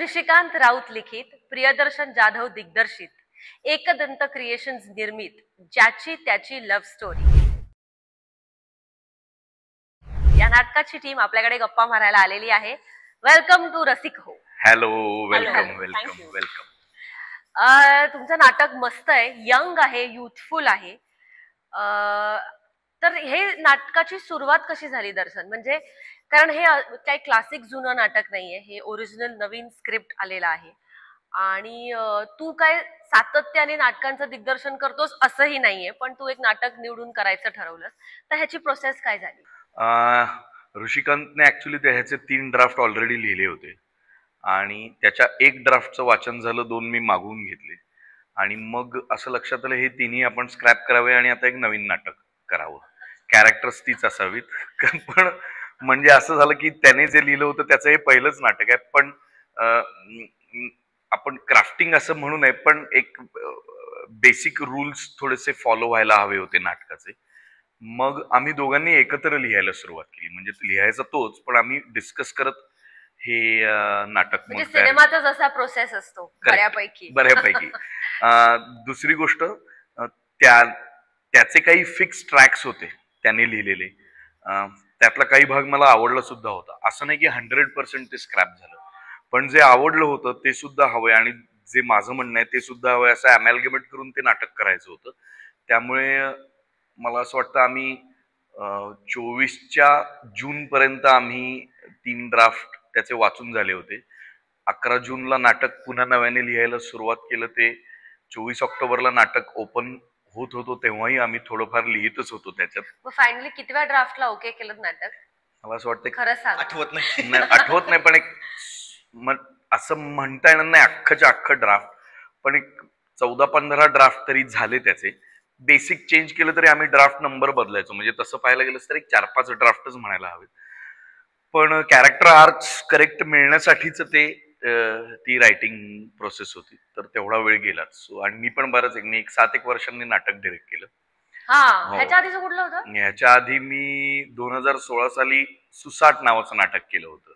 ऋषिकांत राऊत लिखित, प्रियदर्शन जाधव दिग्दर्शित, एकदंत क्रिएशन्स निर्मित ज्याची त्याची लव्ह स्टोरी या नाटकाची टीम आपल्याकडे गप्पा मारायला आलेली आहे. वेलकम टू रसिक हो. Hello, welcome welcome welcome. तुमचं नाटक मस्त आहे, यंग आहे, युथफुल आहे. तर हे नाटकाची सुरुवात कशी झाली दर्शन? म्हणजे कारण हे काही क्लासिक जुनं नाटक नाहीये, हे ओरिजिनल नवीन स्क्रिप्ट आलेलं आहे आणि तू काय सातत्याने नाटकांचं दिग्दर्शन करतोस असंही नाहीये, पण तू एक नाटक निवडून करायचं ठरवलंस, तर ह्याची प्रोसेस काय झाली? ऋषिकांतने ऍक्च्युली ह्याचे 3 ड्राफ्ट ऑलरेडी लिहिले होते आणि त्याच्या एक ड्राफ्टचं वाचन झालं, 2 मी मागवून घेतले आणि मग असं लक्षात आलं हे तिन्ही आपण स्क्रॅप करावे आणि आता एक नवीन नाटक करावं. कॅरेक्टर्स तीच असावीत. पण म्हणजे असं झालं की त्याने जे लिहिलं होतं त्याचं हे पहिलंच नाटक आहे, पण आपण क्राफ्टिंग असं म्हणू नये, पण एक बेसिक रूल्स थोडेसे फॉलो व्हायला हवे होते नाटकाचे. मग आम्ही दोघांनी एकत्र लिहायला सुरुवात केली. म्हणजे लिहायचा तोच, पण आम्ही डिस्कस करत हे नाटक म्हणजे सिनेमाचा जसा प्रोसेस असतो बऱ्यापैकी. दुसरी गोष्ट, त्याचे काही फिक्स ट्रॅक्स होते त्याने लिहिलेले. त्यातला काही भाग मला आवडला सुद्धा होता. असं नाही की 100% ते स्क्रॅप झालं, पण जे आवडलं होतं ते सुद्धा हवंय आणि जे माझं म्हणणं आहे ते सुद्धा हवंय, असं अमॅलगमेट करून ते नाटक करायचं होतं. त्यामुळे मला असं वाटतं आम्ही 24 जून पर्यंत आम्ही 3 ड्राफ्ट त्याचे वाचून झाले होते. 11 जूनला नाटक पुन्हा नव्याने लिहायला सुरुवात केलं. ते 24 ऑक्टोबरला नाटक ओपन होत होतो तेव्हाही आम्ही थोडंफार लिहितच होतो त्याच्यात. फायनली कितव्या ड्राफ्टला ओके केलं नाटक? मला असं वाटतं खरं सांग. आठवत नाही, पण एक असं म्हणता येणार नाही अख्खच्या अख्खं ड्राफ्ट, पण एक 14-15 ड्राफ्ट तरी झाले त्याचे. बेसिक चेंज केलं तरी आम्ही ड्राफ्ट नंबर बदलायचो, म्हणजे तसं पाहायला गेलं तर एक 4-5 ड्राफ्टच म्हणायला हवे. पण कॅरेक्टर आर्क्स करेक्ट मिळण्यासाठीच ती रायटिंग प्रोसेस होती, तर तेवढा वेळ गेलाच. आणि मी पण बरंच मी 7-1 वर्षांनी नाटक डिरेक्ट केलं. ह्याच्या आधी मी 2016 साली सुसाट नावाचं नाटक केलं होतं.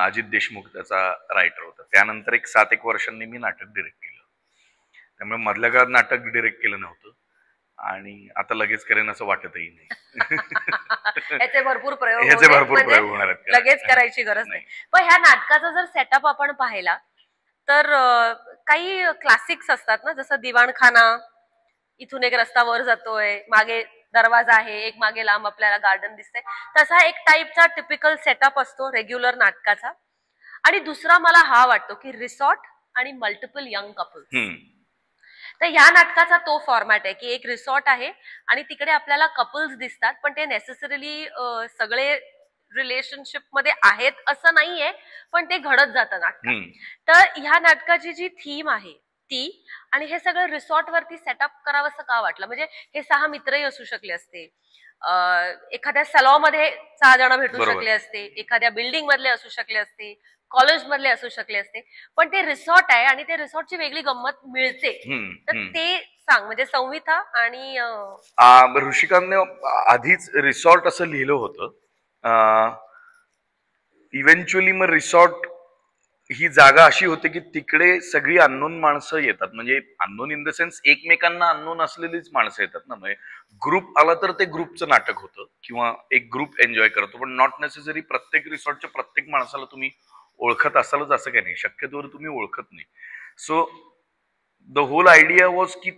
अजित देशमुख त्याचा रायटर होता. त्यानंतर एक 7-1 वर्षांनी मी नाटक डिरेक्ट केलं. त्यामुळे मधल्या काळात नाटक डिरेक्ट केलं नव्हतं आणि आता लगेच करेन असं वाटतही नाही. याचे भरपूर प्रयोग होणार आहेत, लगेच करायची गरज नाही. पण ह्या नाटकाचा जर सेटअप आपण पाहिला तर काही क्लासिक्स असतात ना, जसं दिवाणखाना, इथून एक रस्ता वर जातोय, मागे दरवाजा आहे, एक मागे लांब आपल्याला गार्डन दिसतंय, तसा एक टाईपचा टिपिकल सेटअप असतो रेग्युलर नाटकाचा. आणि दुसरा मला हा वाटतो की रिसॉर्ट आणि मल्टिपल यंग कपल्स. तर ह्या नाटकाचा तो फॉर्मॅट आहे की एक रिसॉर्ट आहे आणि तिकडे आपल्याला कपल्स दिसतात, पण ते नेसेसरीली सगळे रिलेशनशिप मध्ये आहेत असं नाहीये, पण ते घडत जातं नाटक. तर ह्या नाटकाची जी थीम आहे ती, आणि हे सगळं रिसॉर्ट वरती सेटअप करावं असं का वाटलं? म्हणजे हे 6 मित्रही असू शकले असते, एखाद्या सलॉमध्ये 6 जण भेटू शकले असते, एखाद्या बिल्डिंग मधले असू शकले असते, कॉलेज मधले असू शकले असते, पण ते रिसॉर्ट आहे आणि ते रिसॉर्टची वेगळी गंमत मिळते. तर ते सांग, म्हणजे संविता आणि ऋषिकांतने आधीच रिसॉर्ट असं लिहिलं होतं. इव्हेंच्युअली मग रिसॉर्ट ही जागा अशी होती की तिकडे सगळी अननोन माणसं येतात. म्हणजे अननोन इन द सेन्स एकमेकांना अननोन असलेलीच माणसं येतात ना. म्हणजे ग्रुप आला तर ते ग्रुपचं नाटक होतं किंवा एक ग्रुप एन्जॉय करतो, पण नॉट नेसेसरी प्रत्येक रिसॉर्टच्या प्रत्येक माणसाला तुम्ही ओळखत असालच असं काही नाही. शक्यतोवर तुम्ही ओळखत नाही. So the whole idea was की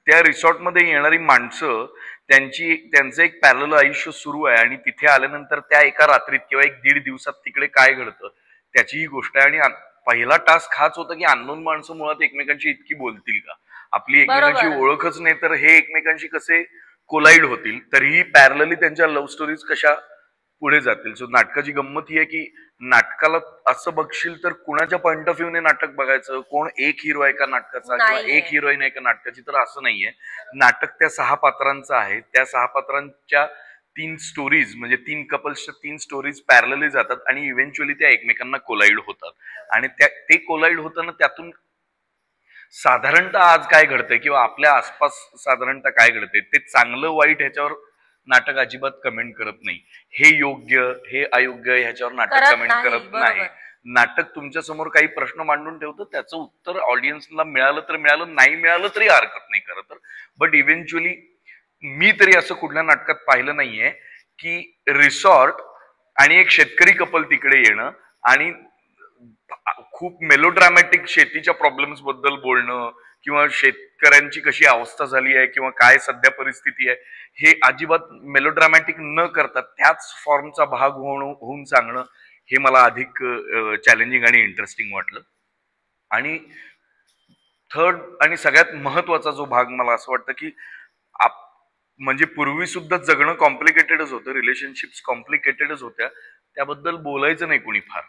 त्या रिसॉर्टमध्ये येणारी माणसं त्यांचं एक पॅरलल आयुष्य सुरू आहे आणि तिथे आल्यानंतर त्या एका रात्रीत किंवा 1-1.5 दिवसात तिकडे काय घडतं त्याची ही गोष्ट आहे. आणि पहिला टास्क हाच होता की अननोन माणसं मुळात एकमेकांशी इतकी बोलतील का, आपली एकमेकांची ओळखच नाही तर हे एकमेकांशी कसे कोलाईड होतील, तरीही पॅरलली त्यांच्या लव्ह स्टोरीज कशा पुढे जातील. सो नाटकाची गंमत ही आहे की नाटकाला असं बघशील तर कुणाच्या पॉइंट ऑफ व्ह्यूने नाटक बघायचं, कोण एक हिरो आहे का नाटकाचा किंवा एक हिरोईन आहे का नाटकाची, तर असं नाहीये. नाटक त्या 6 पात्रांचं आहे. त्या 6 पात्रांच्या 3 स्टोरीज, म्हणजे 3 कपल्सच्या 3 स्टोरीज पॅरलली जातात आणि इव्हेंच्युअली त्या एकमेकांना कोलाईड होतात. आणि ते कोलाईड होताना त्यातून साधारणतः आज काय घडतंय किंवा आपल्या आसपास साधारणतः काय घडतंय ते चांगलं वाईट ह्याच्यावर नाटक अजिबात कमेंट करत नाही. हे योग्य हे अयोग्य ह्याच्यावर नाटक कमेंट करत नाही. नाटक तुमच्या समोर काही प्रश्न मांडून ठेवतं, त्याचं उत्तर ऑडियन्सला मिळालं तर मिळालं, नाही मिळालं तरी हरकत नाही खरं तर. बट इव्हेंच्युअली मी तरी असं कुठल्या नाटकात पाहिलं नाहीये की रिसॉर्ट आणि एक शेतकरी कपल तिकडे येणं आणि खूप मेलोड्रॅमॅटिक शेतीच्या प्रॉब्लेम्स बद्दल बोलणं किंवा शेतकऱ्यांची कशी अवस्था झाली आहे किंवा काय सध्या परिस्थिती आहे हे अजिबात मेलोड्रॅमॅटिक न करता त्याच फॉर्मचा भाग होऊन सांगणं हे मला अधिक चॅलेंजिंग आणि इंटरेस्टिंग वाटलं. आणि थर्ड आणि सगळ्यात महत्वाचा जो भाग मला असं वाटतं की म्हणजे पूर्वी सुद्धा जगणं कॉम्प्लिकेटेडच होतं, रिलेशनशिप्स कॉम्प्लिकेटेडच होत्या, त्याबद्दल बोलायचं नाही कोणी फार.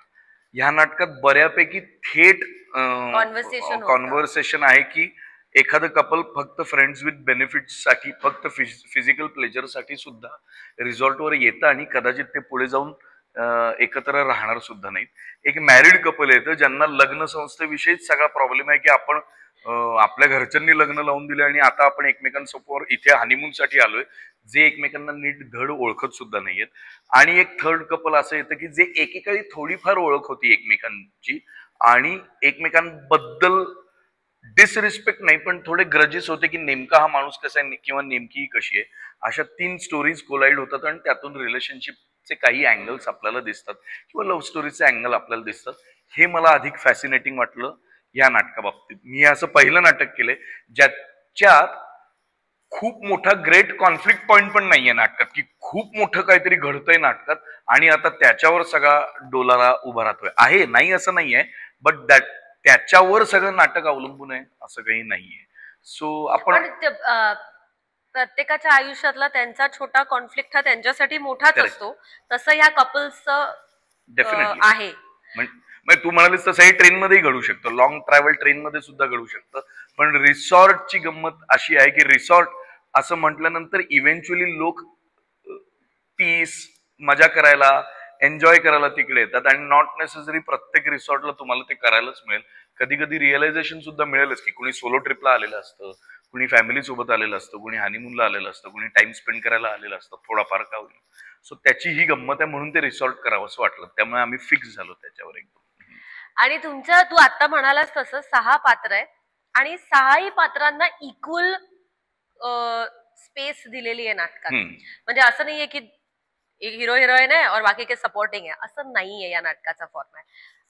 ह्या नाटकात बऱ्यापैकी थेट कॉन्व्हर्सेशन आहे की एखादं कपल फक्त फ्रेंड्स विथ बेनिफिट्स साठी, फक्त फिजिकल प्लेजर साठी सुद्धा रिसॉर्टवर येतं आणि कदाचित ते पुढे जाऊन एकत्र राहणार सुद्धा नाहीत. एक मॅरिड कपल येतं ज्यांना लग्न संस्थेविषयीच सगळा प्रॉब्लेम आहे की आपण आपल्या घरच्यांनी लग्न लावून दिले आणि आता आपण एकमेकांसमोर इथे हनीमून साठी आलोय, जे एकमेकांना नीट धड ओळखत सुद्धा नाहीयेत. आणि एक थर्ड कपल असं येतं की जे एकेकाळी थोडीफार ओळख होती एकमेकांची आणि एकमेकांबद्दल डिसरिस्पेक्ट नाही पण थोडे ग्रजेस होते की नेमका हा माणूस कसा आहे किंवा नेमकी कशी आहे. अशा 3 स्टोरीज कोलाइड होतात आणि त्यातून रिलेशनशिपचे काही अँगल्स आपल्याला दिसतात किंवा लव्ह स्टोरीचे अँगल आपल्याला दिसतात. हे मला अधिक फॅसिनेटिंग वाटलं या नाटकाबाबतीत. मी असं पहिलं नाटक केलंय ज्याच्यात खूप मोठा ग्रेट कॉन्फ्लिक्ट पॉइंट पण नाहीये नाटकात की खूप मोठं काहीतरी घडतंय नाटकात आणि आता त्याच्यावर सगळा डोलारा उभा राहतोय. आहे, नाही असं नाहीये, बट त्याच्यावर सगळं नाटक अवलंबून आहे असं काही नाहीये. सो आपण प्रत्येकाच्या आयुष्यातला त्यांचा छोटा कॉन्फ्लिक्ट हा त्यांच्यासाठी मोठाच असतो, तसं ह्या कपल्सचं डेफिनेटली आहे. म्हणजे तू म्हणालीस तसंही ट्रेनमध्येही घडू शकतं, लॉंग ट्रॅव्हल ट्रेनमध्ये सुद्धा घडू शकतं. पण रिसॉर्टची गंमत अशी आहे की रिसॉर्ट असं म्हटल्यानंतर इव्हेंच्युअली लोक पीस, मजा करायला, एन्जॉय करायला तिकडे येतात आणि नॉट नेसेसरी प्रत्येक रिसॉर्टला तुम्हाला ते करायलाच मिळेल. कधी कधी रिअलायझेशन सुद्धा मिळेलच की कुणी सोलो ट्रिपला आलेलं असतं, कुणी फॅमिली सोबत आलेलं असतं, कुणी हनीमूनला आलेलं असतं, कुणी टाइम स्पेंड करायला आलेलं असतं, थोडाफार का होईल. सो त्याची ही गंमत आहे म्हणून ते रिसॉर्ट करावं असं वाटलं, त्यामुळे आम्ही फिक्स झालो त्याच्यावर एकदम. आणि तुमच्या तू आता म्हणालास तसं 6 पात्र आहे आणि 6ही पात्रांना इक्वल स्पेस दिलेली आहे नाटकात. म्हणजे असं नाहीये की हिरो हिरोईन आहे और बाकी के सपोर्टिंग आहे, असं नाहीये या नाटकाचा फॉर्मॅट.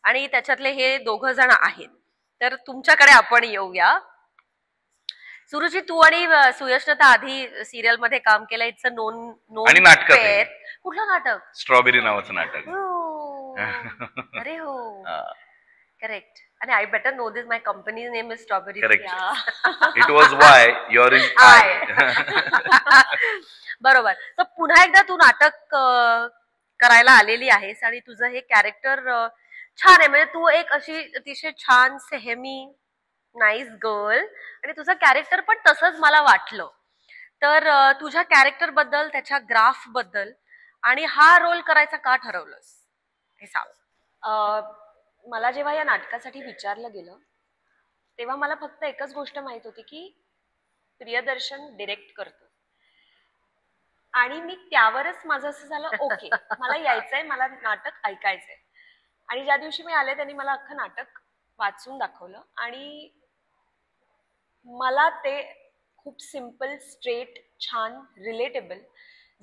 आणि त्याच्यातले हे 2 जण आहेत. तर तुमच्याकडे आपण येऊया. सुरुची, तू आणि सुयशनं तर आधी सिरियल मध्ये काम केलं, इट्स अ नोन पेअर. कुठलं नाटक? स्ट्रॉबेरी नावाचं नाटक. अरे हो, करेक्ट. आणि I better know this, my company name is strawberry. It was why your is I. बरोबर. तर पुन्हा एकदा तू नाटक करायला आलेली आहेस आणि तुझं हे कॅरेक्टर छान आहे. म्हणजे तू एक अशी अतिशय छान सेहेमी नाईस गर्ल आणि तुझं कॅरेक्टर पण तसंच मला वाटलं. तर तुझ्या कॅरेक्टर बद्दल, त्याच्या ग्राफ बद्दल आणि हा रोल करायचा का ठरवलंस हे सांग. मला जेव्हा या नाटकासाठी विचारलं गेलं तेव्हा मला फक्त एकच गोष्ट माहित होती की प्रियदर्शन डिरेक्ट करतो आणि मी त्यावरच माझं असं झालं ओके मला यायचंय, मला नाटक ऐकायचंय. आणि ज्या दिवशी मी आले त्यांनी मला अख्खं नाटक वाचून दाखवलं आणि मला ते खूप सिम्पल, स्ट्रेट, छान, रिलेटेबल,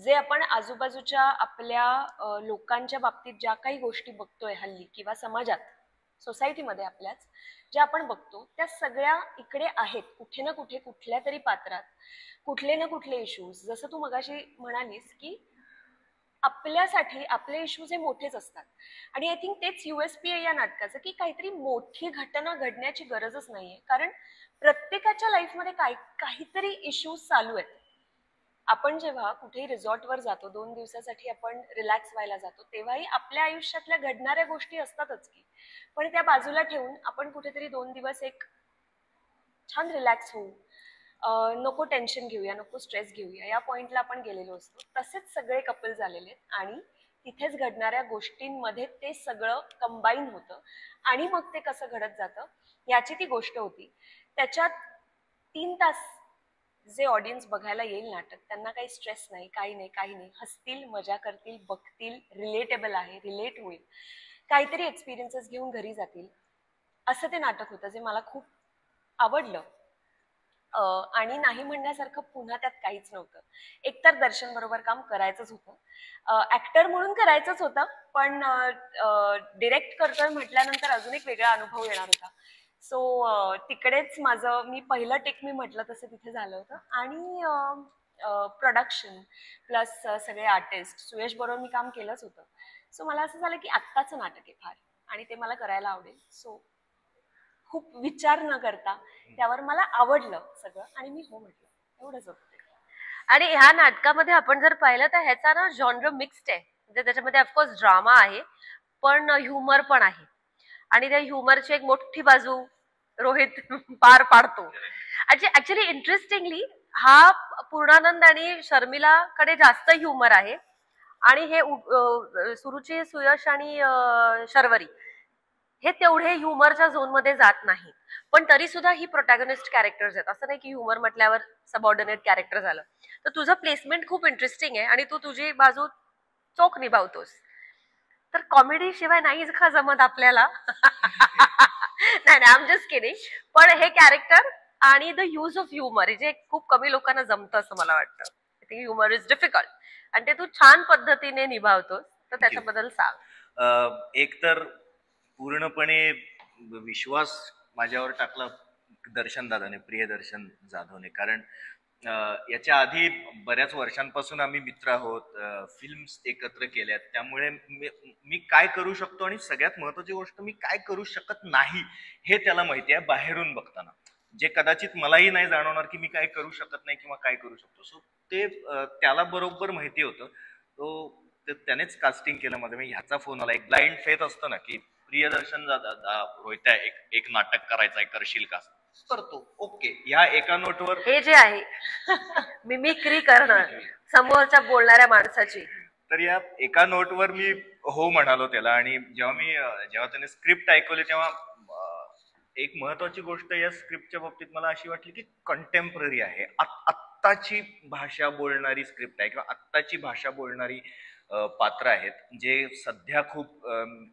जे आपण आजूबाजूच्या आपल्या लोकांच्या बाबतीत ज्या काही गोष्टी बघतोय हल्ली किंवा समाजात, सोसायटीमध्ये आपल्याच ज्या आपण बघतो त्या सगळ्या इकडे आहेत कुठे ना कुठे, कुठल्या तरी पात्रात कुठले ना कुठले इश्यूज. जसं तू मगाशी म्हणालीस की आपल्यासाठी आपले इश्यूज हे मोठेच असतात आणि आय थिंक तेच USP आहे या नाटकाचं की काहीतरी मोठी घटना घडण्याची गरजच नाहीये, कारण प्रत्येकाच्या लाईफमध्ये काहीतरी इश्यूज चालू आहेत. आपण जेव्हा कुठेही रिसॉर्टवर जातो, 2 दिवसासाठी आपण रिलॅक्स व्हायला जातो, तेव्हाही आपल्या आयुष्यातल्या घडणाऱ्या गोष्टी असतातच की, पण त्या बाजूला ठेवून आपण कुठेतरी 2 दिवस एक छान रिलॅक्स होऊ, नको टेन्शन घेऊया, नको स्ट्रेस घेऊया, या पॉइंटला आपण गेलेलो असतो. तसेच सगळे कपल झालेले आहेत आणि तिथेच घडणाऱ्या गोष्टींमध्ये ते सगळं कंबाईन होतं आणि मग ते कसं घडत जातं याची ती गोष्ट होती. त्याच्यात 3 तास जे ऑडियन्स बघायला येईल नाटक, त्यांना काही स्ट्रेस नाही, काही नाही, हसतील, मजा करतील, बघतील, रिलेटेबल आहे, रिलेट होईल. काहीतरी एक्सपिरियन्सेस घेऊन घरी जातील असं ते नाटक होतं, जे मला खूप आवडलं. आणि नाही म्हणण्यासारखं पुन्हा त्यात काहीच नव्हतं. एकतर दर्शन बरोबर काम करायचंच होतं, ऍक्टर म्हणून करायचंच होतं, पण डिरेक्ट करतोय म्हटल्यानंतर अजून एक वेगळा अनुभव येणार होता. सो तिकडेच माझं पहिलं टेक मी म्हटलं तसं तिथे झालं होतं. आणि प्रोडक्शन प्लस सगळे आर्टिस्ट सुयश बरोबर मी काम केलंच होतं. सो मला असं झालं की आत्ताचं नाटक आहे फार, आणि ते मला करायला आवडेल. सो खूप विचार न करता त्यावर मला आवडलं सगळं आणि मी हो म्हटलं, एवढंच होतं. आणि ह्या नाटकामध्ये आपण जर पाहिलं तर ह्याचा ना जॉनर मिक्स्ड आहे. म्हणजे त्याच्यामध्ये ऑफकोर्स ड्रामा आहे, पण ह्युमर पण आहे. आणि त्या ह्युमरची एक मोठी बाजू रोहित पार पाडतो. ऍक्च्युली इंटरेस्टिंगली हा पूर्णानंद आणि शर्मिलाकडे जास्त ह्युमर आहे, आणि हे सुरुची, सुयश आणि शर्वरी हे तेवढे ह्युमरच्या झोन मध्ये जात नाही. पण तरी सुद्धा ही प्रोटॅगनिस्ट कॅरेक्टर्स आहेत. असं नाही की ह्युमर म्हटल्यावर सबऑर्डिनेट कॅरेक्टर झालं. तर तुझं प्लेसमेंट खूप इंटरेस्टिंग आहे आणि तू तुझी बाजू चोख निभावतोस. तर कॉमेडी शिवाय नाहीच का जमत आपल्याला? नाही आय एम जस्ट किडिंग. पण हे कॅरेक्टर आणि द यूज ऑफ ह्युमर जे खूप कमी लोकांना जमतं असं मला वाटतं. I think humour is difficult आणि ते तू छान पद्धतीने निभावतोस. तर त्याच्याबद्दल सांग. एक तर पूर्णपणे विश्वास माझ्यावर टाकला दर्शन दादाने, प्रियदर्शन जाधवने. कारण याच्या आधी बऱ्याच वर्षांपासून आम्ही मित्र आहोत, फिल्म्स एकत्र केल्यात. त्यामुळे मी काय करू शकतो आणि सगळ्यात महत्वाची गोष्ट मी काय करू शकत नाही हे त्याला माहिती आहे बाहेरून बघताना, जे कदाचित मलाही नाही जाणवणार की मी काय करू शकत नाही किंवा काय करू शकतो. सो ते त्याला बरोबर माहिती होतं. तो त्यानेच कास्टिंग केलं माझं. मी ह्याचा फोन आला, एक ब्लाइंड फेथ असतं ना की प्रियदर्शन रोहित्या एक नाटक करायचं आहे, करशील का? करतो, ओके. ह्या एका नोटवर हे जे आहे मिमिक्री करणं समोरच्या बोलणाऱ्या माणसाची, तर या एका नोटवर मी हो म्हणालो त्याला. आणि जेव्हा त्याने स्क्रिप्ट ऐकवली तेव्हा एक महत्वाची गोष्ट या स्क्रिप्टच्या बाबतीत मला अशी वाटली की कंटेम्पररी आहे, आत्ताची भाषा बोलणारी स्क्रिप्ट आहे किंवा आत्ताची भाषा बोलणारी पात्र आहेत, जे सध्या खूप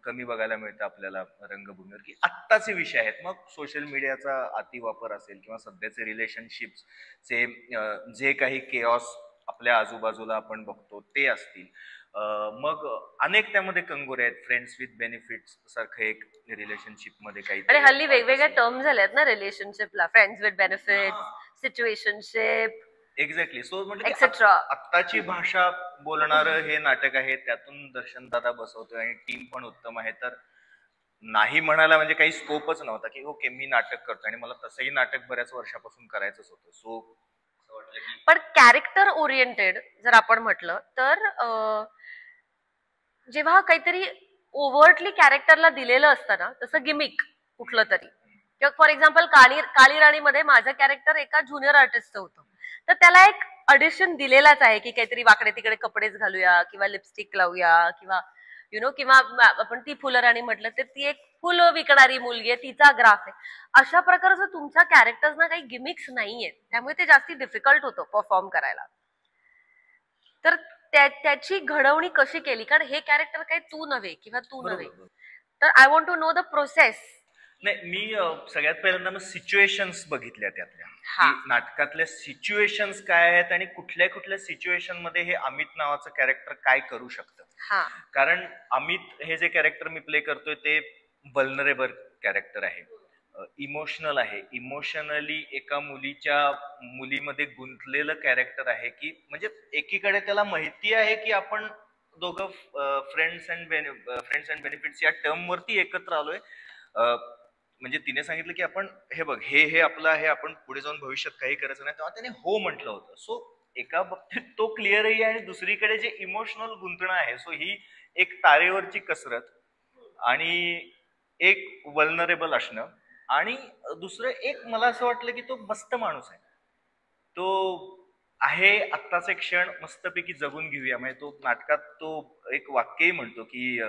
कमी बघायला मिळतं आपल्याला रंगभूमीवर, की आत्ताचे विषय आहेत. मग सोशल मीडियाचा अतिवापर असेल किंवा सध्याचे रिलेशनशिप्सचे जे काही केऑस आपल्या आजूबाजूला आपण बघतो ते असतील, मग अनेक त्यामध्ये कंगोरे आहेत. फ्रेंड्स विथ बेनिफिट्स सारखं एक रिलेशनशिप मध्ये काही, आणि हल्ली वेगवेगळे टर्म झालेत ना रिलेशनशिपला, friends with benefits, situationship, exactly. So म्हणजे एक्सेट्रा. आत्ताची भाषा बोलणारं हे नाटक आहे. त्यातून दर्शन दादा बसवतोय आणि टीम पण उत्तम आहे. तर नाही म्हणायला म्हणजे काही स्कोपच नव्हता की ओके मी नाटक करतो, आणि मला तसंही नाटक बऱ्याच वर्षापासून करायचंच होतं. सो वाटलं की पण कॅरेक्टर ओरिएंटेड जर आपण म्हटलं तर जेव्हा काहीतरी ओव्हर्टली कॅरेक्टरला दिलेलं असतं ना, तसं गिमिक कुठलं तरी, किंवा फॉर एक्झाम्पल काली राणीमध्ये माझं कॅरेक्टर एका ज्युनियर आर्टिस्टचं होतं, तर त्याला एक ऑडिशन दिलेलाच आहे की काहीतरी वाकडे तिकडे कपडेच घालूया किंवा लिपस्टिक लावूया किंवा किंवा आपण ती फुलराणी म्हटलं तर ती एक फुलं विकणारी मुलगी आहे, तिचा ग्राफ आहे. अशा प्रकारचं तुमच्या कॅरेक्टर्सना काही गिमिक्स नाहीयेत, त्यामुळे ते जास्ती डिफिकल्ट होतं परफॉर्म करायला. तर त्याची घडवणी कशी केली? कारण हे कॅरेक्टर काही तू नव्हे किंवा तू नव्हे. तर I want to know the process. नाही, मी सगळ्यात पहिल्यांदा मग सिच्युएशन्स बघितल्या त्यातल्या, की नाटकातल्या सिच्युएशन्स काय आहेत आणि कुठल्या कुठल्या सिच्युएशन मध्ये हे अमित नावाचं कॅरेक्टर काय करू शकतं. कारण अमित हे जे कॅरेक्टर मी प्ले करतोय ते वल्नरेबल कॅरेक्टर आहे, इमोशनल आहे, इमोशनली एका मुलीमध्ये गुंतलेलं कॅरेक्टर आहे. की म्हणजे एकीकडे त्याला माहिती आहे की आपण दोघं फ्रेंड्स अँड बेनिफिट्स या टर्म वरती एकत्र आलोय. म्हणजे तिने सांगितलं की आपण हे बघ हे आपलं आहे, आपण पुढे जाऊन भविष्यात काही करायचं नाही, तेव्हा त्याने हो म्हटलं होतं. सो एका बाबतीत तो क्लिअरही आहे, आणि दुसरीकडे जे इमोशनल गुंतणं आहे, सो ही एक तारेवरची कसरत, आणि एक वल्नरेबल असणं, आणि दुसरं एक मला असं वाटलं की तो मस्त माणूस आहे. तो आहे आत्ताचा एक क्षण मस्तपैकी जगून घेऊया. म्हणजे तो नाटकात तो एक वाक्यही म्हणतो की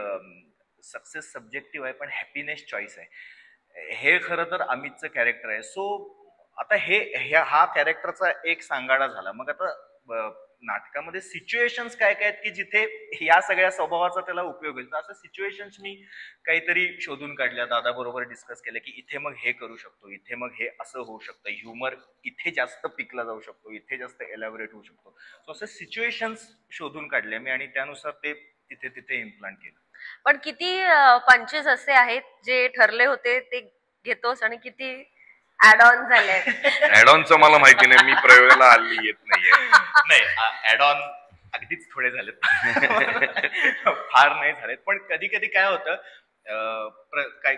सक्सेस सब्जेक्टिव्ह आहे पण हॅपीनेस चॉईस आहे. हे खरं तर अमितचं कॅरेक्टर आहे. सो आता हा कॅरेक्टरचा एक सांगाडा झाला. मग आता नाटकामध्ये सिच्युएशन्स काय काय आहेत की जिथे या सगळ्या स्वभावाचा त्याला उपयोग होईल. तर असं सिच्युएशन्स मी काहीतरी शोधून काढल्या, दादा बरोबर डिस्कस केलं की इथे मग हे करू शकतो, इथे मग हे असं होऊ शकतं, ह्युमर इथे जास्त पिकला जाऊ शकतो, इथे जास्त एलॅबोरेट होऊ शकतो. सो असं सिच्युएशन्स शोधून काढले मी आणि त्यानुसार ते तिथे तिथे इम्प्लांट केलं. पण किती पंचेस असे आहेत जे ठरले होते ते घेतोस आणि किती ऍड ऑन झाले? ऍड ऑनचं मला माहिती नाही, मी प्रयोगाला हल्ली येत नाहीये. नाही, ऍड ऑन अगदीच थोडे झालेत. फार नाही झालेत. पण कधी कधी काय होतं,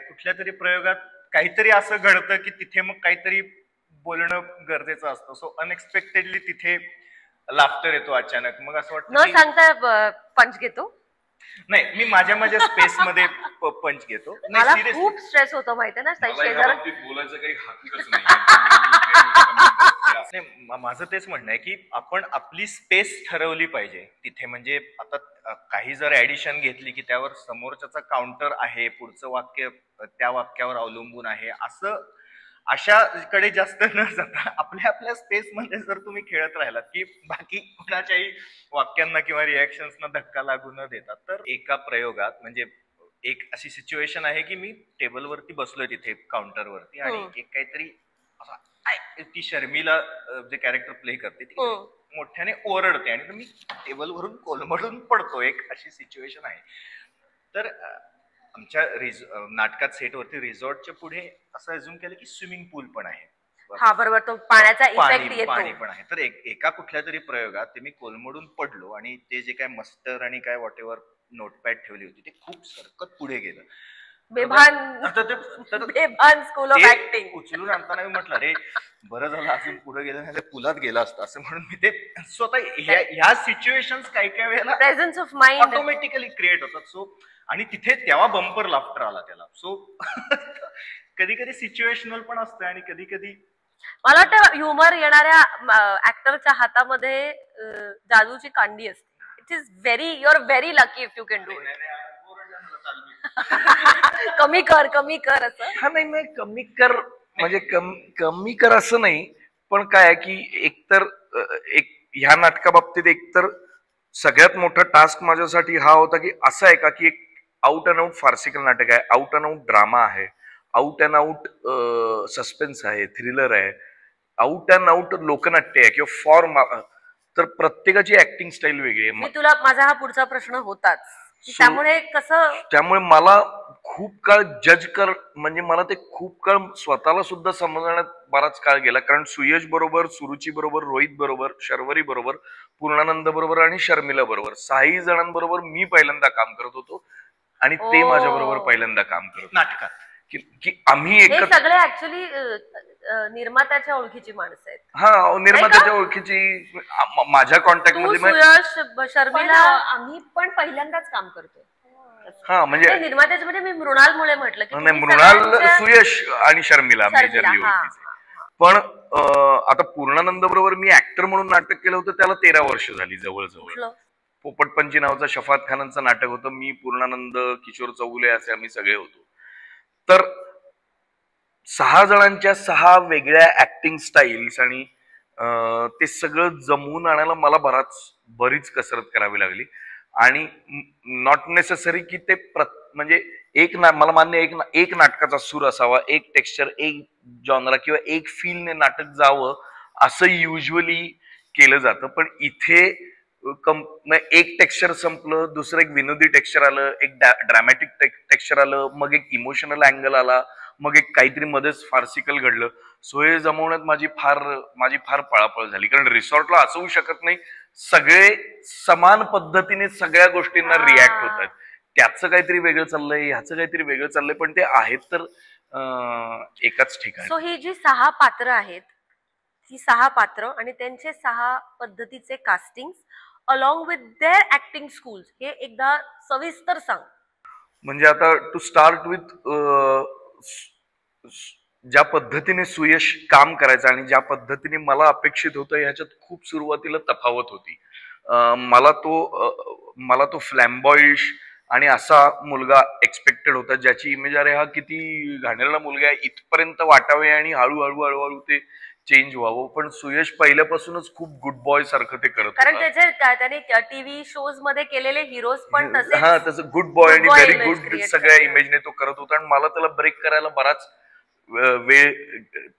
कुठल्या तरी प्रयोगात काहीतरी असं घडतं की तिथे मग काहीतरी बोलणं गरजेचं असतं. सो अनएक्सपेक्टेडली तिथे लाफ्टर येतो अचानक. मग असं वाटतं न सांगता पंच घेतो. नाही, मी माझ्या स्पेस मध्ये पंच घेतो. मला खूप स्ट्रेस होतो माहितीये ना, बोलायचं काही हक्कच नाही. माझं तेच म्हणणं आहे की आपण आपली स्पेस ठरवली पाहिजे तिथे. म्हणजे आता काही जर ऍडिशन घेतली की त्यावर समोरच्याचा काउंटर आहे, पुढचं वाक्य त्या वाक्यावर अवलंबून आहे, असं अशाकडे जास्त न जाता आपल्या स्पेस मध्ये जर तुम्ही खेळत राहिलात की बाकी कुणाच्याही वाक्यांना किंवा रिॲक्शन्सना धक्का लागू न देतात. तर एका प्रयोगात म्हणजे एक अशी सिच्युएशन आहे की मी टेबलवरती बसलोय तिथे काउंटरवरती आणि एक काहीतरी ती शर्मिला जे कॅरेक्टर प्ले करते ती मोठ्याने ओरडते आणि मी टेबलवरून कोलमडून पडतो. एक अशी सिच्युएशन आहे. तर आमच्या नाटकात सेटवरती रिसॉर्टच्या पुढे असं अज्युम केलं की स्विमिंग पूल पण आहे. हा बरोबर, तो पाण्याचा इफेक्ट येतो. पाणी पण आहे. तर एका कुठल्या तरी प्रयोगात ते मी कोलमडून पडलो आणि ते जे काय मस्टर आणि काय व्हॉट एव्हर नोटपॅड ठेवली होती ते खूप सरकत पुढे गेलं. बेभान स्कूल ऑफ ऍक्टिंग उचलून आणताना मी म्हटलं अरे बरं झालं अजून पुढे गेलं नाही पुलात गेला असतं, असं म्हणून मी ते स्वतः ह्या सिच्युएशन्स काही काही वेळेला presence of mind automatically create होतात. सो आणि तिथे तेव्हा बंपर लाफ्टर आला त्याला. सो कधी कधी सिच्युएशनल पण असतं आणि कधी कधी मला वाटतं ह्युमर येणाऱ्या ऍक्टरच्या हातामध्ये जादूची कांडी असते. It is very, you are very lucky if you can do it. कमी कर असं. हा नाही कमी कर म्हणजे कमी कर असं नाही, पण काय आहे की एकतर ह्या नाटकाबाबतीत एकतर सगळ्यात मोठा टास्क माझ्यासाठी हा होता की असं आहे का की एक आउट अँड आउट फार्सिकल नाटक आहे, आउट अँड आउट ड्रामा आहे, आउट अँड आउट सस्पेन्स आहे, थ्रिलर आहे, आउट अँड आउट लोकनाट्य आहे किंवा फॉर्म. तर प्रत्येकाची ऍक्टिंग स्टाईल वेगळी आहे. मी तुला माझा हा पुढचा प्रश्न होताच. त्यामुळे मला खूप काळ जज कर म्हणजे मला ते खूप काळ स्वतःला सुद्धा समजण्यात बराच काळ गेला. कारण सुयश बरोबर, सुरुची बरोबर, रोहित बरोबर, शर्वरी बरोबर, पूर्णानंद बरोबर आणि शर्मिला बरोबर 6 जणांबरोबर मी पहिल्यांदा काम करत होतो आणि ते माझ्या बरोबर पहिल्यांदा काम करत नाटकात की आम्ही सगळे ऍक्च्युअली निर्मात्याच्या ओळखीची माणसं आहेत. हा, निर्मात्याच्या ओळखीची माझ्या कॉन्टॅक्ट मध्ये सुयश, शर्मिला आम्ही पण पहिल्यांदाच काम करतोय. हा म्हणजे निर्मात्याच्या मध्ये मी मृणालमुळे म्हटलं की मृणाल, सुयश आणि शर्मिला मेजरली ओळखीचे. पण आता पूर्णानंद बरोबर मी ऍक्टर म्हणून नाटक केलं होतं त्याला 13 वर्ष झाली जवळजवळ. पोपटपंची नावाचं शफात खानांचं नाटक होतं. मी, पूर्णानंद, किशोर चौगुले असे आम्ही सगळे होतो. तर 6 जणांच्या 6 वेगळ्या ऍक्टिंग स्टाईल्स आणि ते सगळं जमवून आणायला मला बरीच कसरत करावी लागली. आणि नॉट नेसेसरी की ते म्हणजे मला मान्य एक नाटकाचा सूर असावा, एक टेक्स्चर, एक जॉनरा किंवा एक फीलने नाटक जावं असं युजली केलं जातं. पण इथे एक टेक्स्चर संपलं, दुसरं एक विनोदी टेक्स्चर आलं, एक ड्रॅमॅटिक टेक्स्चर आलं, मग एक इमोशनल अँगल आला, मग एक काहीतरी मध्येच फार्सिकल घडलं. सो हे जमवण्यात माझी फार पळापळ झाली. कारण रिसॉर्टला असं होऊ शकत नाही सगळे समान पद्धतीने सगळ्या गोष्टींना रिॲक्ट होत आहेत. त्याचं काहीतरी वेगळं चाललंय, ह्याचं काहीतरी वेगळं चाललंय, पण ते आहेत तर एकाच ठिकाणी. सो ही जी 6 पात्र आहेत, ही 6 पात्र आणि त्यांचे 6 पद्धतीचे casting along with their acting schools हे एकदा सविस्तर सांग. म्हणजे आता टू स्टार्ट विथ ज्या पद्धतीने सुयश काम करायचं आणि ज्या पद्धतीने मला अपेक्षित होतं ह्याच्यात खूप सुरुवातीला तफावत होती. मला तो फ्लॅम्बॉइश आणि असा मुलगा एक्सपेक्टेड होता ज्याची इमेज अरे हा किती घाणेरडा मुलगा आहे इथपर्यंत वाटावे आणि हळूहळू ते चेंज व्हावं, पण सुयश पहिल्यापासूनच खूप गुड बॉय सारखं ते करत कारण त्याने टीव्ही शोज मध्ये केलेले हिरोज पण हा तसं गुड बॉय आणि व्हेरी गुड सगळ्या इमेजने तो करत होता. आणि मला त्याला ब्रेक करायला बराच वेळ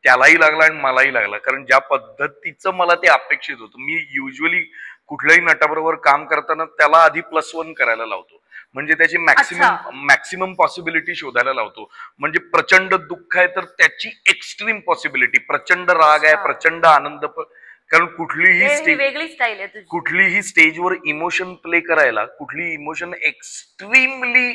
त्यालाही लागला आणि मलाही लागला, कारण ज्या पद्धतीचं मला ते अपेक्षित होतं. मी युजली कुठल्याही नटाबरोबर काम करताना त्याला आधी +1 करायला लावतो, म्हणजे त्याची मॅक्सिमम पॉसिबिलिटी शोधायला लावतो. म्हणजे प्रचंड दुःख आहे तर त्याची एक्स्ट्रीम पॉसिबिलिटी, प्रचंड राग आहे, प्रचंड आनंद, कारण कुठलीही स्टेजवर इमोशन प्ले करायला, कुठली इमोशन एक्स्ट्रीमली